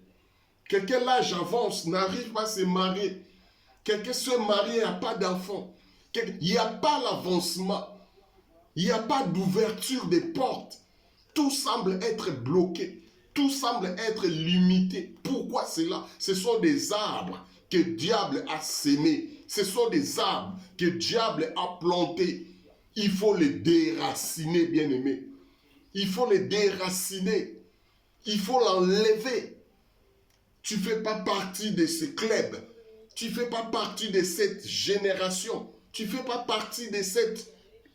Quelqu'un l'âge avance, n'arrive pas à se marier. Quelqu'un se marie et n'a pas d'enfant. Il n'y a pas l'avancement. Il n'y a pas d'ouverture des portes. Tout semble être bloqué. Tout semble être limité. Pourquoi cela? Ce sont des arbres que le diable a sémés. Ce sont des arbres que le diable a plantés. Il faut les déraciner, bien-aimés. Il faut les déraciner. Il faut l'enlever. Tu ne fais pas partie de ce club. Tu ne fais pas partie de cette génération. Tu ne fais pas partie de cette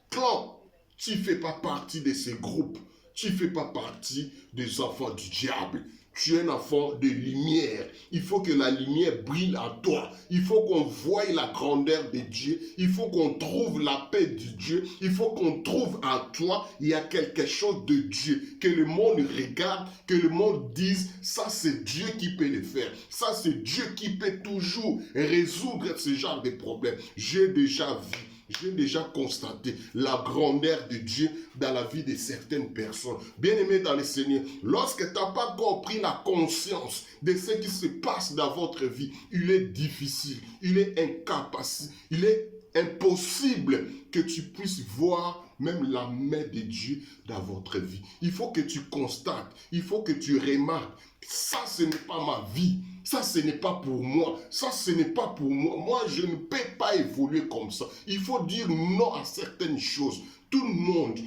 clan. Tu ne fais pas partie de ce groupe. Tu ne fais pas partie des enfants du diable. Tu es un enfant de lumière. Il faut que la lumière brille en toi. Il faut qu'on voie la grandeur de Dieu. Il faut qu'on trouve la paix de Dieu. Il faut qu'on trouve en toi, il y a quelque chose de Dieu. Que le monde regarde, que le monde dise, ça c'est Dieu qui peut le faire. Ça c'est Dieu qui peut toujours résoudre ce genre de problèmes. J'ai déjà vu. J'ai déjà constaté la grandeur de Dieu dans la vie de certaines personnes. Bien-aimés dans le Seigneur, lorsque tu n'as pas compris la conscience de ce qui se passe dans votre vie, il est difficile, il est incapacité, il est impossible que tu puisses voir même la main de Dieu dans votre vie. Il faut que tu constates, il faut que tu remarques, ça ce n'est pas ma vie. Ça, ce n'est pas pour moi. Ça, ce n'est pas pour moi. Moi, je ne peux pas évoluer comme ça. Il faut dire non à certaines choses. Tout le monde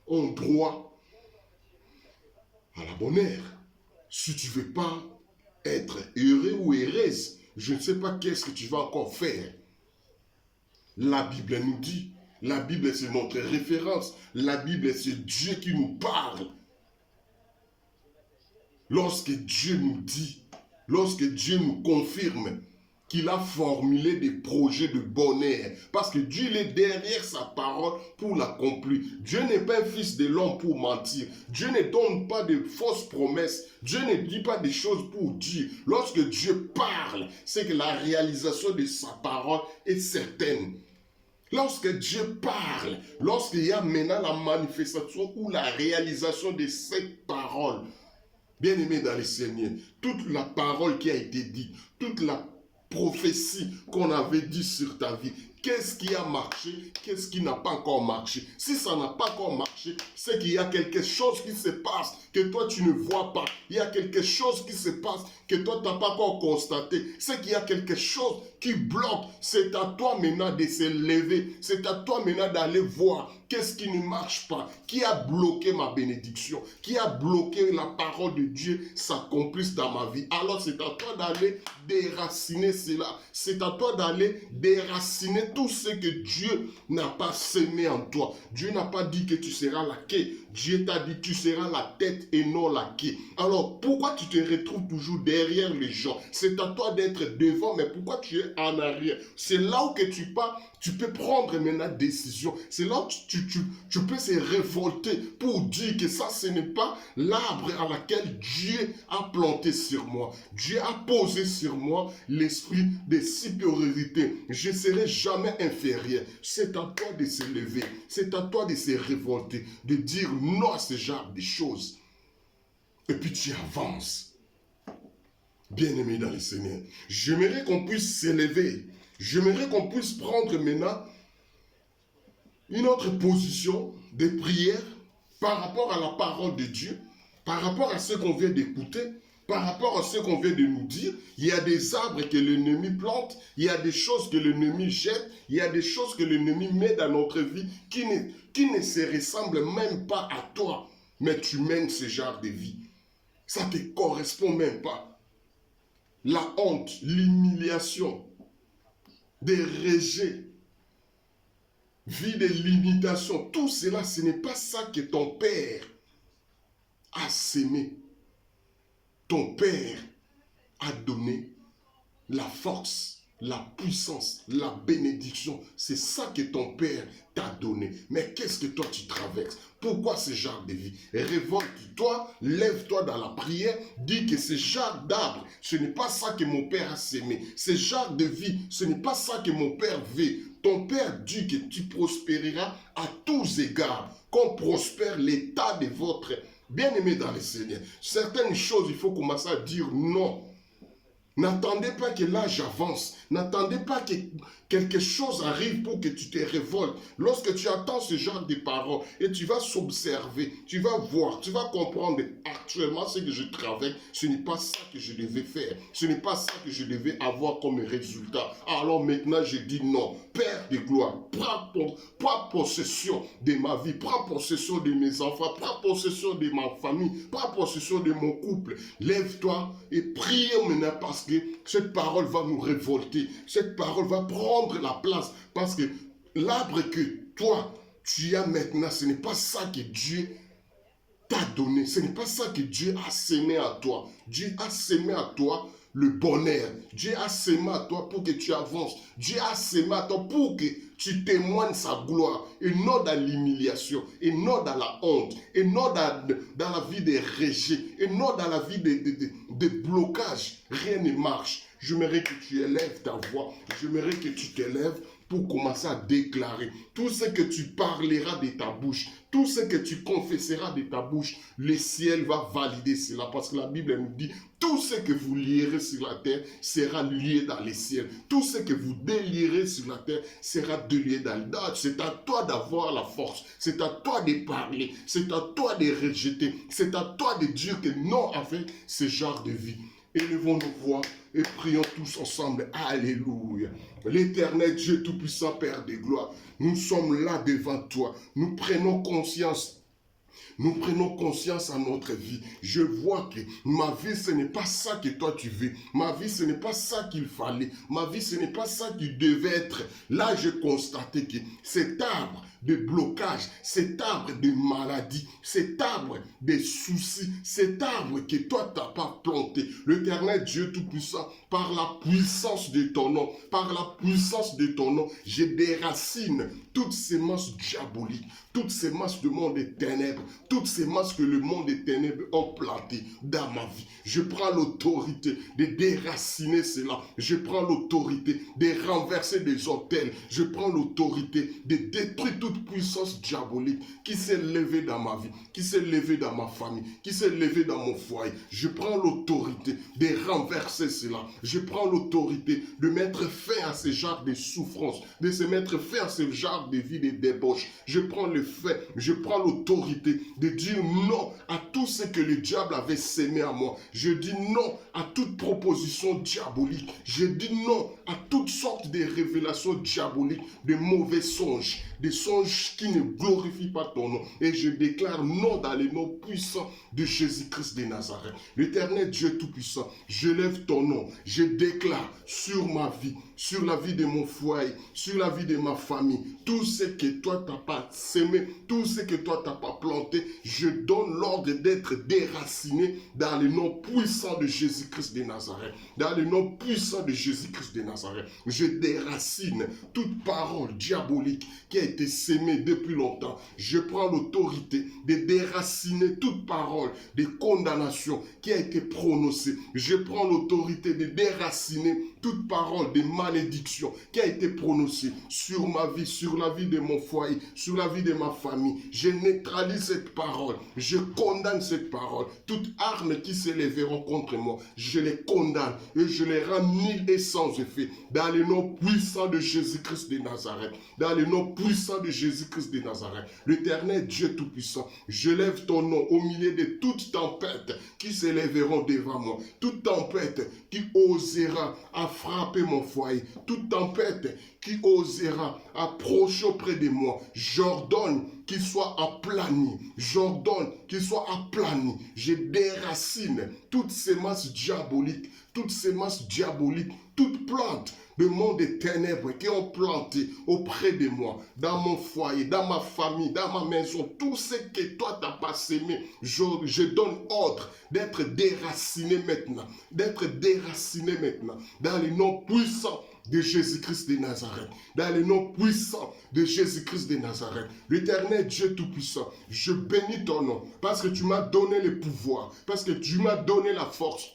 a droit à la bonne heure. Si tu ne veux pas être heureux ou heureuse, je ne sais pas qu'est-ce que tu vas encore faire. La Bible nous dit. La Bible, c'est notre référence. La Bible, c'est Dieu qui nous parle. Lorsque Dieu nous dit, lorsque Dieu nous confirme qu'il a formulé des projets de bonheur, parce que Dieu est derrière sa parole pour l'accomplir. Dieu n'est pas un fils de l'homme pour mentir. Dieu ne donne pas de fausses promesses. Dieu ne dit pas des choses pour dire. Lorsque Dieu parle, c'est que la réalisation de sa parole est certaine. Lorsque Dieu parle, lorsqu'il y a maintenant la manifestation ou la réalisation de cette parole, bien-aimé dans le Seigneur, toute la parole qui a été dite, toute la prophétie qu'on avait dit sur ta vie, qu'est-ce qui a marché, qu'est-ce qui n'a pas encore marché? Si ça n'a pas encore marché, c'est qu'il y a quelque chose qui se passe que toi tu ne vois pas. Il y a quelque chose qui se passe que toi tu n'as pas encore constaté. C'est qu'il y a quelque chose qui bloque. C'est à toi maintenant de se lever. C'est à toi maintenant d'aller voir qu'est-ce qui ne marche pas. Qui a bloqué ma bénédiction? Qui a bloqué la parole de Dieu s'accomplisse dans ma vie? Alors c'est à toi d'aller déraciner cela. C'est à toi d'aller déraciner tout ce que Dieu n'a pas semé en toi. Dieu n'a pas dit que tu seras la queue. Dieu t'a dit que tu seras la tête et non la queue. Alors pourquoi tu te retrouves toujours derrière les gens? C'est à toi d'être devant, mais pourquoi tu es en arrière? C'est là où que tu pars, tu peux prendre maintenant décision. C'est là où tu peux se révolter pour dire que ça ce n'est pas l'arbre à laquelle Dieu a planté sur moi. Dieu a posé sur moi l'esprit de supériorité. Je ne serai jamais inférieur. C'est à toi de se lever. C'est à toi de se révolter, de dire non à ce genre de choses. Et puis tu avances. Bien-aimé dans le Seigneur, j'aimerais qu'on puisse s'élever. J'aimerais qu'on puisse prendre maintenant une autre position de prière par rapport à la parole de Dieu, par rapport à ce qu'on vient d'écouter, par rapport à ce qu'on vient de nous dire. Il y a des arbres que l'ennemi plante, il y a des choses que l'ennemi jette, il y a des choses que l'ennemi met dans notre vie qui ne se ressemblent même pas à toi, mais tu mènes ce genre de vie. Ça ne te correspond même pas. La honte, l'humiliation, des rejets, vie de limitation, tout cela, ce n'est pas ça que ton Père a sémé. Ton Père a donné la force, la puissance, la bénédiction. C'est ça que ton Père t'a donné. Mais qu'est-ce que toi tu traverses? Pourquoi ce genre de vie? Révolte-toi, lève-toi dans la prière, dis que ce genre d'arbre, ce n'est pas ça que mon Père a sémé. Ce genre de vie, ce n'est pas ça que mon Père veut. Ton Père dit que tu prospéreras à tous égards, qu'on prospère l'état de votre bien-aimé dans le Seigneur. Certaines choses, il faut commencer à dire non. N'attendez pas que l'âge avance. N'attendez pas que quelque chose arrive pour que tu te révoltes. Lorsque tu attends ce genre de paroles et tu vas s'observer, tu vas voir, tu vas comprendre actuellement ce que je travaille, ce n'est pas ça que je devais faire. Ce n'est pas ça que je devais avoir comme résultat. Alors maintenant, je dis non. Père de gloire, prends possession de ma vie, prends possession de mes enfants, prends possession de ma famille, prends possession de mon couple. Lève-toi et prie maintenant parce que cette parole va nous révolter. Cette parole va prendre la place parce que l'arbre que toi, tu as maintenant, ce n'est pas ça que Dieu t'a donné. Ce n'est pas ça que Dieu a semé à toi. Dieu a semé à toi le bonheur. Dieu a semé à toi pour que tu avances. Dieu a semé à toi pour que tu témoignes sa gloire. Et non dans l'humiliation. Et non dans la honte. Et non dans la vie des rejets. Et non dans la vie des blocages. Rien ne marche. J'aimerais que tu élèves ta voix. J'aimerais que tu t'élèves pour commencer à déclarer tout ce que tu parleras de ta bouche, tout ce que tu confesseras de ta bouche, le ciel va valider cela parce que la Bible nous dit tout ce que vous lierez sur la terre sera lié dans les ciels. Tout ce que vous délierez sur la terre sera délié dans le ciel. C'est à toi d'avoir la force, c'est à toi de parler, c'est à toi de rejeter, c'est à toi de dire que non avec ce genre de vie. Élevons nos voix et prions tous ensemble. Alléluia. L'Éternel Dieu Tout-Puissant, Père de gloire, nous sommes là devant toi. Nous prenons conscience. Nous prenons conscience à notre vie. Je vois que ma vie, ce n'est pas ça que toi tu veux. Ma vie, ce n'est pas ça qu'il fallait. Ma vie, ce n'est pas ça qui devait être. Là, j'ai constaté que cet arbre de blocage, cet arbre de maladie, cet arbre de soucis, cet arbre que toi, tu n'as pas planté. L'Éternel Dieu Tout-Puissant, par la puissance de ton nom, par la puissance de ton nom, je déracine toutes ces masses diaboliques, toutes ces masses de monde des ténèbres, toutes ces masses que le monde des ténèbres ont plantées dans ma vie. Je prends l'autorité de déraciner cela. Je prends l'autorité de renverser des autels. Je prends l'autorité de détruire toute puissance diabolique qui s'est levée dans ma vie, qui s'est levée dans ma famille, qui s'est levée dans mon foyer. Je prends l'autorité de renverser cela. Je prends l'autorité de mettre fin à ce genre de souffrance, de se mettre fin à ce genre de vie de débauche. Je prends le fait, je prends l'autorité de dire non à tout ce que le diable avait sémé à moi. Je dis non à toute proposition diabolique. Je dis non à toutes sortes de révélations diaboliques, de mauvais songes, des songes qui ne glorifient pas ton nom. Et je déclare non dans le nom puissant de Jésus-Christ de Nazareth. L'Éternel Dieu Tout-Puissant, je lève ton nom. Je déclare sur ma vie, sur la vie de mon foyer, sur la vie de ma famille, tout ce que toi t'as pas sémé, tout ce que toi t'as pas planté, je donne l'ordre d'être déraciné dans le nom puissant de Jésus-Christ de Nazareth. Dans le nom puissant de Jésus-Christ de Nazareth, je déracine toute parole diabolique qui a été sémée depuis longtemps. Je prends l'autorité de déraciner toute parole de condamnation qui a été prononcée. Je prends l'autorité de déraciner toute parole de malédiction qui a été prononcée sur ma vie, sur la vie de mon foyer, sur la vie de ma famille. Je neutralise cette parole. Je condamne cette parole. Toute arme qui s'élèveront contre moi, je les condamne et je les rends nuls et sans effet. Dans le nom puissant de Jésus-Christ de Nazareth. Dans le nom puissant de Jésus-Christ de Nazareth. L'Éternel Dieu Tout-Puissant, je lève ton nom au milieu de toute tempête qui s'élèveront devant moi. Toute tempête qui osera à frapper mon foyer. Toute tempête qui osera approcher auprès de moi. J'ordonne qu'il soit aplani. J'ordonne qu'il soit aplani. Je déracine toutes ces masses diaboliques, toutes plantes de monde des ténèbres qui ont planté auprès de moi, dans mon foyer, dans ma famille, dans ma maison, tout ce que toi t'as pas sémé, je donne ordre d'être déraciné maintenant, dans le nom puissant de Jésus-Christ de Nazareth, dans le nom puissant de Jésus-Christ de Nazareth. L'Éternel Dieu Tout-Puissant, je bénis ton nom, parce que tu m'as donné le pouvoir, parce que tu m'as donné la force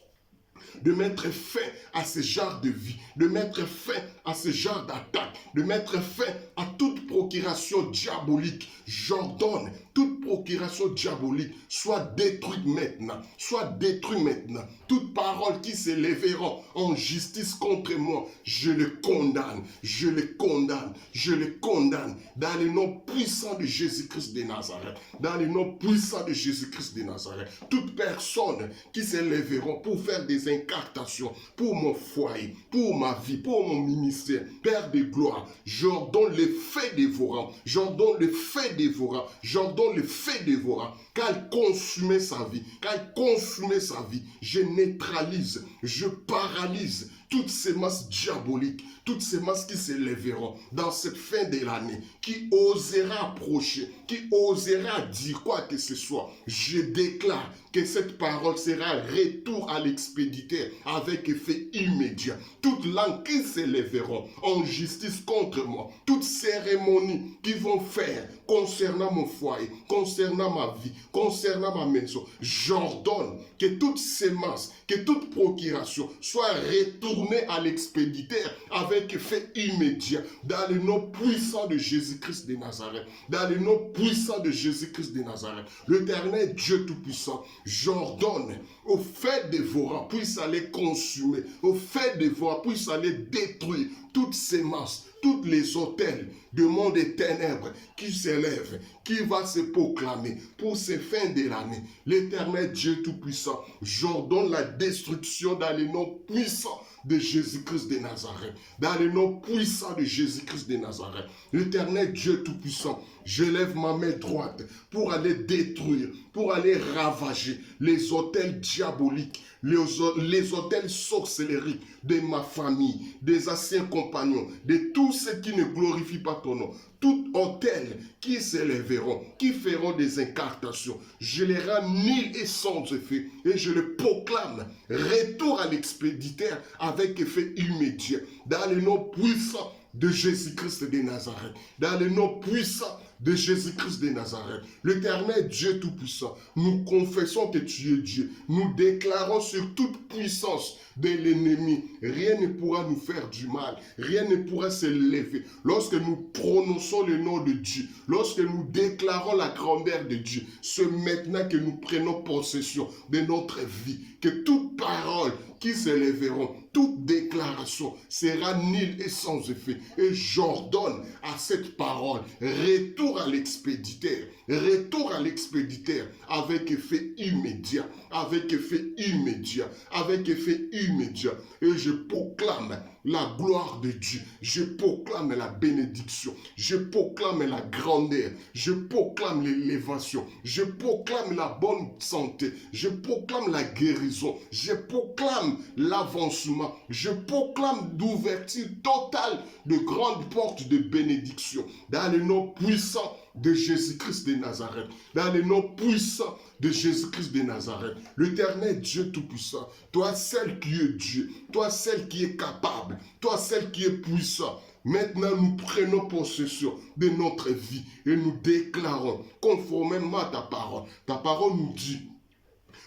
de mettre fin à ce genre de vie, de mettre fin à ce genre d'attaque, de mettre fin à toute procuration diabolique. J'ordonne toute procuration diabolique soit détruite maintenant, soit détruite maintenant. Toute parole qui s'élèvera en justice contre moi, je le condamne, je le condamne, je le condamne dans le nom puissant de Jésus-Christ de Nazareth, dans le nom puissant de Jésus-Christ de Nazareth. Toute personne qui s'élèveront pour faire des incantations pour mon foyer, pour ma vie, pour mon ministère, Père de gloire, j'ordonne le feu dévorant, j'ordonne le feu dévorant, j'ordonne le feu dévorant, qu'elle consume sa vie, qu'elle consume sa vie, je neutralise, je paralyse toutes ces masses diaboliques, toutes ces masses qui s'élèveront dans cette fin de l'année, qui osera approcher, qui osera dire quoi que ce soit. Je déclare que cette parole sera retour à l'expéditeur avec effet immédiat. Toute langue qui s'élèveront en justice contre moi, toute cérémonie qui vont faire concernant mon foyer, concernant ma vie, concernant ma maison, j'ordonne que toute sémence, que toute procuration soit retournée à l'expéditeur avec effet immédiat dans le nom puissant de Jésus-Christ de Nazareth, dans le nom puissant de Jésus-Christ de Nazareth. L'Éternel Dieu Tout-Puissant, j'ordonne au feu dévorant puisse aller consumer, au feu dévorant puisse aller détruire toutes ces masses, tous les autels du monde des ténèbres qui s'élèvent, qui va se proclamer pour ces fins de l'année. L'Éternel Dieu Tout-Puissant, j'ordonne la destruction dans le nom puissant de Jésus-Christ de Nazareth, dans le nom puissant de Jésus-Christ de Nazareth. L'Éternel Dieu Tout-Puissant, je lève ma main droite pour aller détruire, pour aller ravager les autels diaboliques, les autels sorcelleries de ma famille, des anciens compagnons, de tous ceux qui ne glorifient pas ton nom. Tout autel qui s'élèveront, qui feront des incantations, je les rends nuls et sans effet, et je le proclame retour à l'expéditeur avec effet immédiat, dans le nom puissant de Jésus-Christ de Nazareth, dans le nom puissant de Jésus-Christ de Nazareth. L'Éternel Dieu Tout-Puissant, nous confessons que tu es Dieu. Nous déclarons sur toute puissance de l'ennemi, rien ne pourra nous faire du mal, rien ne pourra se lever. Lorsque nous prononçons le nom de Dieu, lorsque nous déclarons la grandeur de Dieu, c'est maintenant que nous prenons possession de notre vie, que toute parole qui s'élèveront, toute déclaration sera nulle et sans effet. Et j'ordonne à cette parole, retour à l'expéditeur, retour à l'expéditeur avec effet immédiat, avec effet immédiat, avec effet immédiat. Et je proclame la gloire de Dieu, je proclame la bénédiction, je proclame la grandeur, je proclame l'élévation, je proclame la bonne santé, je proclame la guérison, je proclame l'avancement, je proclame l'ouverture totale de grandes portes de bénédiction dans le nom puissant de Jésus-Christ de Nazareth, dans le nom puissant de Jésus-Christ de Nazareth. L'Éternel Dieu Tout-Puissant, toi seul qui es Dieu, toi seul qui es capable, toi seul qui es puissant. Maintenant, nous prenons possession de notre vie et nous déclarons, conformément à ta parole. Ta parole nous dit,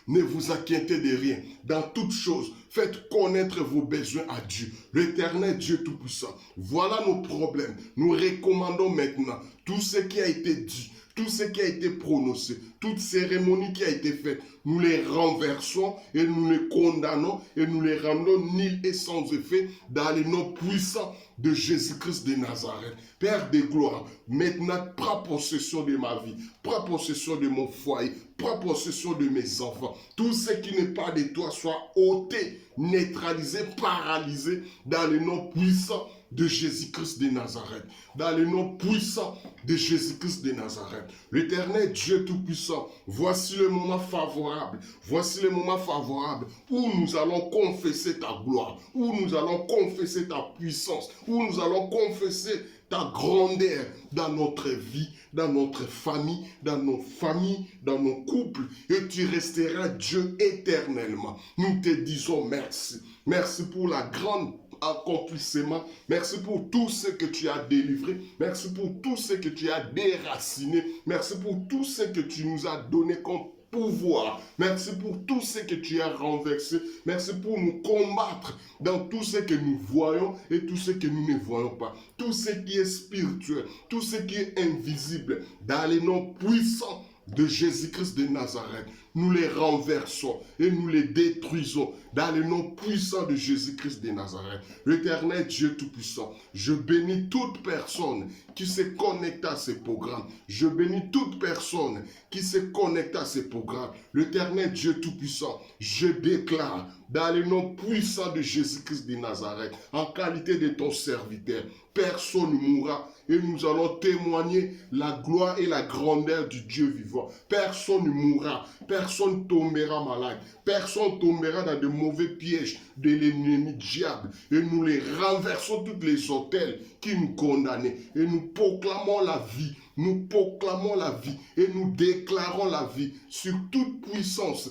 ne vous inquiétez de rien. Dans toutes choses, faites connaître vos besoins à Dieu, l'Éternel Dieu Tout-Puissant. Voilà nos problèmes. Nous recommandons maintenant tout ce qui a été dit, tout ce qui a été prononcé, toute cérémonie qui a été faite, nous les renversons et nous les condamnons et nous les rendons nuls et sans effet dans le nom puissant de Jésus-Christ de Nazareth. Père de gloire, maintenant prends possession de ma vie, prends possession de mon foyer, prends possession de mes enfants. Tout ce qui n'est pas de toi soit ôté, neutralisé, paralysé dans le nom puissant de Jésus-Christ de Nazareth, dans le nom puissant de Jésus-Christ de Nazareth. L'Éternel Dieu Tout-Puissant, voici le moment favorable, voici le moment favorable où nous allons confesser ta gloire, où nous allons confesser ta puissance, où nous allons confesser ta grandeur dans notre vie, dans notre famille, dans nos familles, dans nos couples, et tu resteras Dieu éternellement. Nous te disons merci. Merci pour la grande accomplissement. Merci pour tout ce que tu as délivré. Merci pour tout ce que tu as déraciné. Merci pour tout ce que tu nous as donné comme pouvoir. Merci pour tout ce que tu as renversé. Merci pour nous combattre dans tout ce que nous voyons et tout ce que nous ne voyons pas. Tout ce qui est spirituel, tout ce qui est invisible, dans les noms puissants de Jésus-Christ de Nazareth, nous les renversons et nous les détruisons dans le nom puissant de Jésus-Christ de Nazareth. L'Éternel Dieu Tout-Puissant, je bénis toute personne qui se connecte à ces programmes. Je bénis toute personne qui se connecte à ces programmes. L'Éternel Dieu Tout-Puissant, je déclare dans le nom puissant de Jésus-Christ de Nazareth, en qualité de ton serviteur, personne ne mourra et nous allons témoigner la gloire et la grandeur du Dieu vivant. Personne ne mourra, personne tombera malade, personne tombera dans de mauvais pièges de l'ennemi diable. Et nous les renversons tous les autels qui nous condamnaient et nous proclamons la vie. Nous proclamons la vie et nous déclarons la vie sur toute puissance,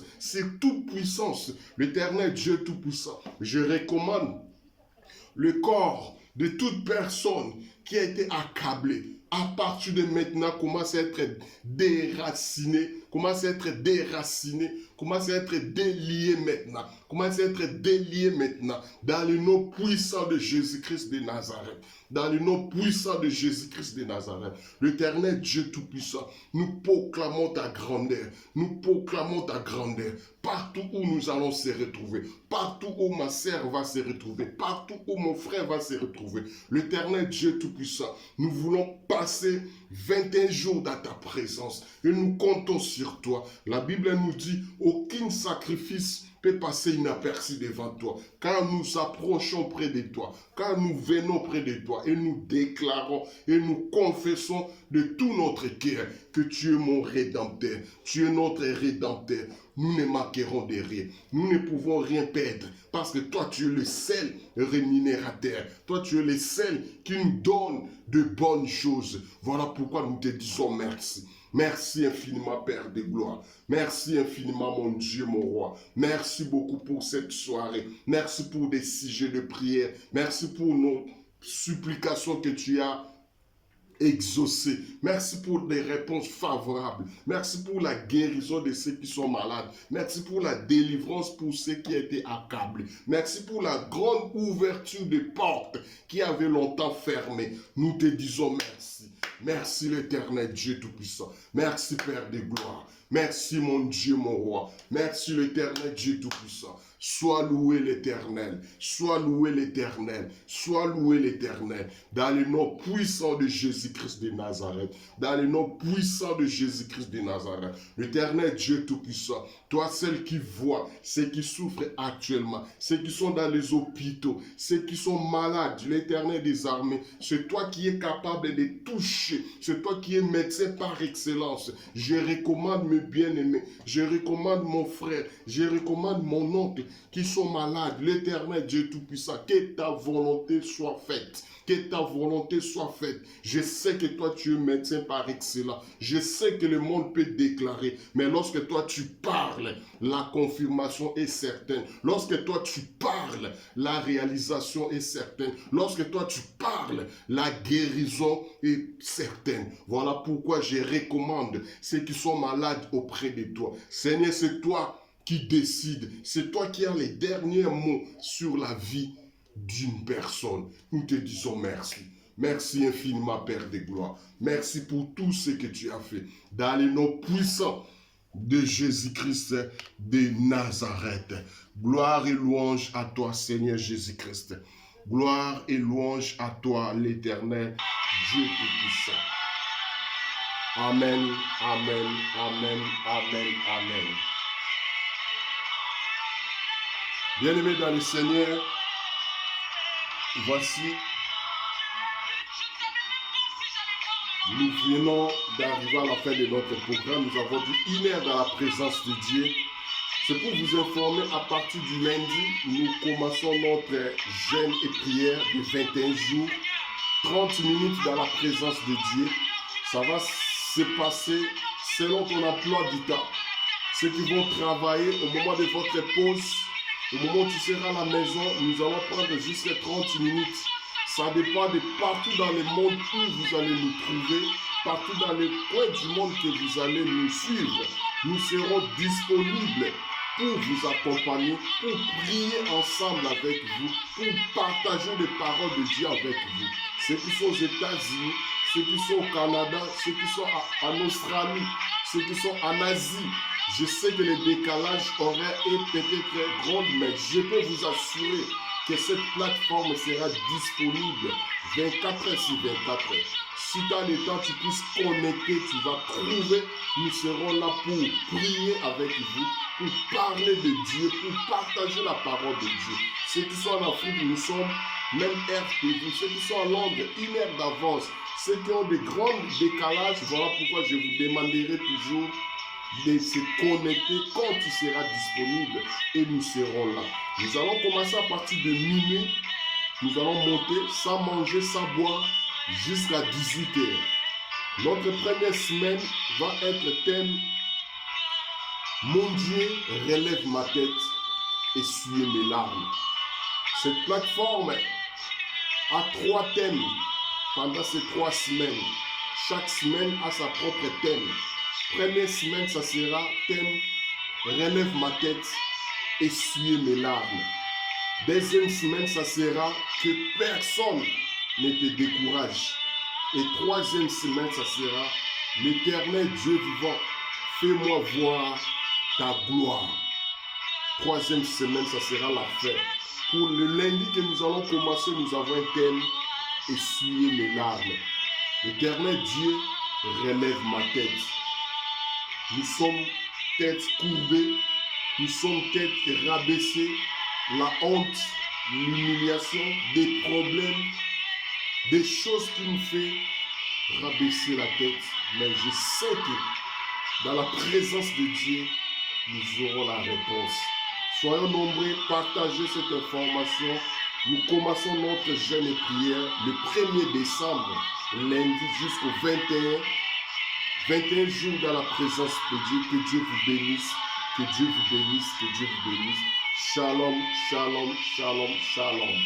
L'Éternel Dieu Tout-Puissant, je recommande le corps de toute personne qui a été accablée. À partir de maintenant, commence à être déraciné, commence à être délié maintenant. Commence à être délié maintenant dans le nom puissant de Jésus-Christ de Nazareth. Dans le nom puissant de Jésus-Christ de Nazareth. L'Éternel Dieu Tout-Puissant, nous proclamons ta grandeur. Nous proclamons ta grandeur. Partout où nous allons se retrouver. Partout où ma sœur va se retrouver. Partout où mon frère va se retrouver. L'Éternel Dieu Tout-Puissant, nous voulons passer 21 jours dans ta présence. Et nous comptons sur toi. La Bible nous dit, aucun sacrifice peut passer inaperçu devant toi. Quand nous approchons près de toi, quand nous venons près de toi et nous déclarons et nous confessons de tout notre cœur que tu es mon Rédempteur, tu es notre Rédempteur, nous ne manquerons de rien. Nous ne pouvons rien perdre parce que toi tu es le seul rémunérateur. Toi tu es le seul qui nous donne de bonnes choses. Voilà pourquoi nous te disons merci. Merci infiniment, Père de gloire. Merci infiniment, mon Dieu, mon roi. Merci beaucoup pour cette soirée. Merci pour des sujets de prière. Merci pour nos supplications que tu as exaucées. Merci pour des réponses favorables. Merci pour la guérison de ceux qui sont malades. Merci pour la délivrance pour ceux qui étaient accablés. Merci pour la grande ouverture des portes qui avaient longtemps fermées. Nous te disons merci. Merci l'Éternel Dieu Tout-Puissant. Merci Père de gloire. Merci mon Dieu, mon roi. Merci l'Éternel Dieu Tout-Puissant. Sois loué l'Éternel. Sois loué l'Éternel. Sois loué l'Éternel. Dans le nom puissant de Jésus-Christ de Nazareth. Dans le nom puissant de Jésus-Christ de Nazareth. L'Éternel Dieu Tout-Puissant. Toi, celle qui voit ceux qui souffrent actuellement, ceux qui sont dans les hôpitaux, ceux qui sont malades, l'Éternel des armées, c'est toi qui es capable de toucher. C'est toi qui es médecin par excellence. Je recommande mes bien-aimés. Je recommande mon frère. Je recommande mon oncle qui sont malades. L'Éternel Dieu Tout-Puissant, que ta volonté soit faite. Que ta volonté soit faite. Je sais que toi tu es médecin par excellence. Je sais que le monde peut déclarer. Mais lorsque toi tu parles, la confirmation est certaine. Lorsque toi tu parles, la réalisation est certaine. Lorsque toi tu parles, la guérison est certaine. Voilà pourquoi je recommande ceux qui sont malades auprès de toi. Seigneur, c'est toi qui décide. C'est toi qui as les derniers mots sur la vie d'une personne. Nous te disons merci. Merci infiniment, Père de gloire. Merci pour tout ce que tu as fait. Dans le nom puissant de Jésus-Christ de Nazareth. Gloire et louange à toi, Seigneur Jésus-Christ. Gloire et louange à toi, l'Éternel, Dieu Tout-Puissant. Amen, amen, amen, amen, amen. Bien-aimés dans le Seigneur, voici, nous venons d'arriver à la fin de notre programme. Nous avons dit 1 heure dans la présence de Dieu. C'est pour vous informer, à partir du lundi, nous commençons notre jeûne et prière de 21 jours, 30 minutes dans la présence de Dieu. Ça va se passer selon ton emploi du temps. Ceux qui vont travailler au moment de votre pause, au moment où tu seras à la maison, nous allons prendre jusqu'à 30 minutes. Ça dépend de partout dans le monde où vous allez nous trouver. partout dans les coins du monde que vous allez nous suivre. Nous serons disponibles pour vous accompagner, pour prier ensemble avec vous, pour partager les paroles de Dieu avec vous. Ceux qui sont aux États-Unis, ceux qui sont au Canada, ceux qui sont en Australie, ceux qui sont en Asie. Je sais que le décalage horaire est peut-être grand, mais je peux vous assurer que cette plateforme sera disponible 24 heures sur 24 heures. Si tu as le temps, tu puisses connecter, tu vas trouver. Nous serons là pour prier avec vous, pour parler de Dieu, pour partager la parole de Dieu. Ceux qui sont en Afrique, nous sommes même heure que vous. Ceux qui sont en Londres, 1 heure d'avance. Ceux qui ont des grands décalages, voilà pourquoi je vous demanderai toujours de se connecter quand tu seras disponible et nous serons là. Nous allons commencer à partir de minuit. Nous allons monter sans manger, sans boire jusqu'à 18 heures. Notre première semaine va être thème Mon Dieu relève ma tête, essuyer mes larmes. Cette plateforme a 3 thèmes pendant ces 3 semaines. Chaque semaine a sa propre thème. Première semaine, ça sera thème relève ma tête, essuyer mes larmes. Deuxième semaine, ça sera que personne ne te décourage. Et troisième semaine, ça sera l'Éternel Dieu vivant, fais-moi voir ta gloire. Troisième semaine, ça sera la fin. Pour le lundi que nous allons commencer, nous avons un thème essuyer mes larmes. L'Éternel Dieu relève ma tête. Nous sommes tête courbée, nous sommes tête rabaissée, la honte, l'humiliation, des problèmes, des choses qui nous font rabaisser la tête. Mais je sais que dans la présence de Dieu, nous aurons la réponse. Soyons nombreux, partagez cette information. Nous commençons notre jeûne et prière le 1er décembre, lundi jusqu'au 21. 21 jours dans la présence de Dieu. Que Dieu vous bénisse, que Dieu vous bénisse, que Dieu vous bénisse. Shalom, shalom, shalom, shalom.